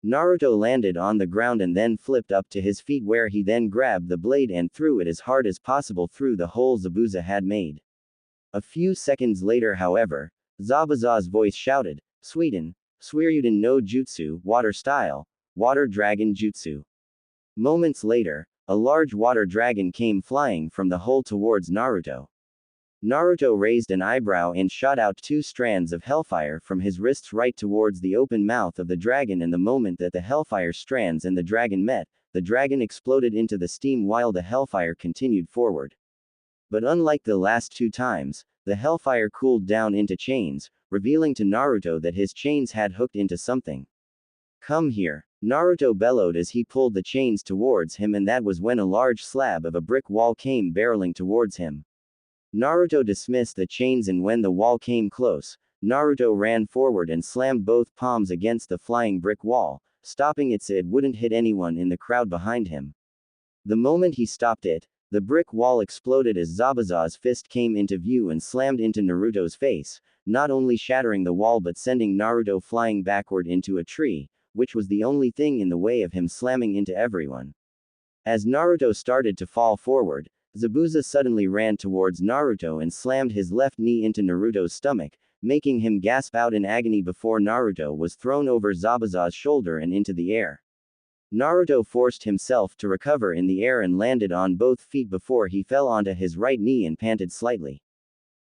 Naruto landed on the ground and then flipped up to his feet, where he then grabbed the blade and threw it as hard as possible through the hole Zabuza had made. A few seconds later, however, Zabuza's voice shouted, "Suiden, Suiryuden no Jutsu, water style, water dragon jutsu." Moments later, a large water dragon came flying from the hole towards Naruto. Naruto raised an eyebrow and shot out 2 strands of hellfire from his wrists right towards the open mouth of the dragon, and the moment that the hellfire strands and the dragon met, the dragon exploded into the steam while the hellfire continued forward. But unlike the last 2 times, the hellfire cooled down into chains, revealing to Naruto that his chains had hooked into something. "Come here," Naruto bellowed as he pulled the chains towards him, and that was when a large slab of a brick wall came barreling towards him. Naruto dismissed the chains, and when the wall came close, Naruto ran forward and slammed both palms against the flying brick wall, stopping it so it wouldn't hit anyone in the crowd behind him. The moment he stopped it, the brick wall exploded as Zabuza's fist came into view and slammed into Naruto's face, not only shattering the wall but sending Naruto flying backward into a tree, which was the only thing in the way of him slamming into everyone. As Naruto started to fall forward, Zabuza suddenly ran towards Naruto and slammed his left knee into Naruto's stomach, making him gasp out in agony before Naruto was thrown over Zabuza's shoulder and into the air. Naruto forced himself to recover in the air and landed on both feet before he fell onto his right knee and panted slightly.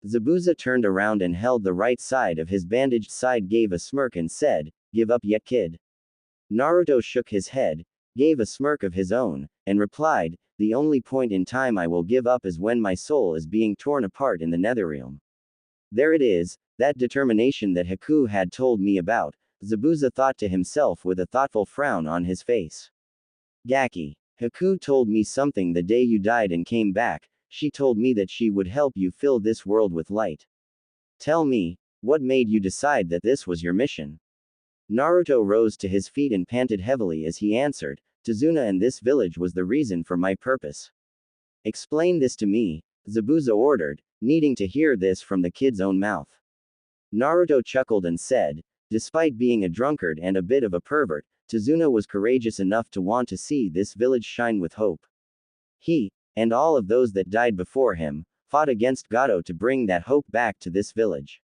Zabuza turned around and held the right side of his bandaged side, gave a smirk and said, "Give up yet, kid?" Naruto shook his head, gave a smirk of his own, and replied, "The only point in time I will give up is when my soul is being torn apart in the Netherrealm." There it is, that determination that Haku had told me about, Zabuza thought to himself with a thoughtful frown on his face. "Gaki, Haku told me something the day you died and came back. She told me that she would help you fill this world with light. Tell me, what made you decide that this was your mission?" Naruto rose to his feet and panted heavily as he answered, "Tazuna and this village was the reason for my purpose." "Explain this to me," Zabuza ordered, needing to hear this from the kid's own mouth. Naruto chuckled and said, "Despite being a drunkard and a bit of a pervert, Tazuna was courageous enough to want to see this village shine with hope. He, and all of those that died before him, fought against Gato to bring that hope back to this village."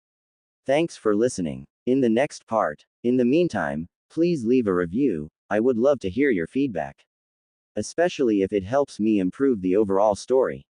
Thanks for listening. In the next part. In the meantime, please leave a review. I would love to hear your feedback. Especially if it helps me improve the overall story.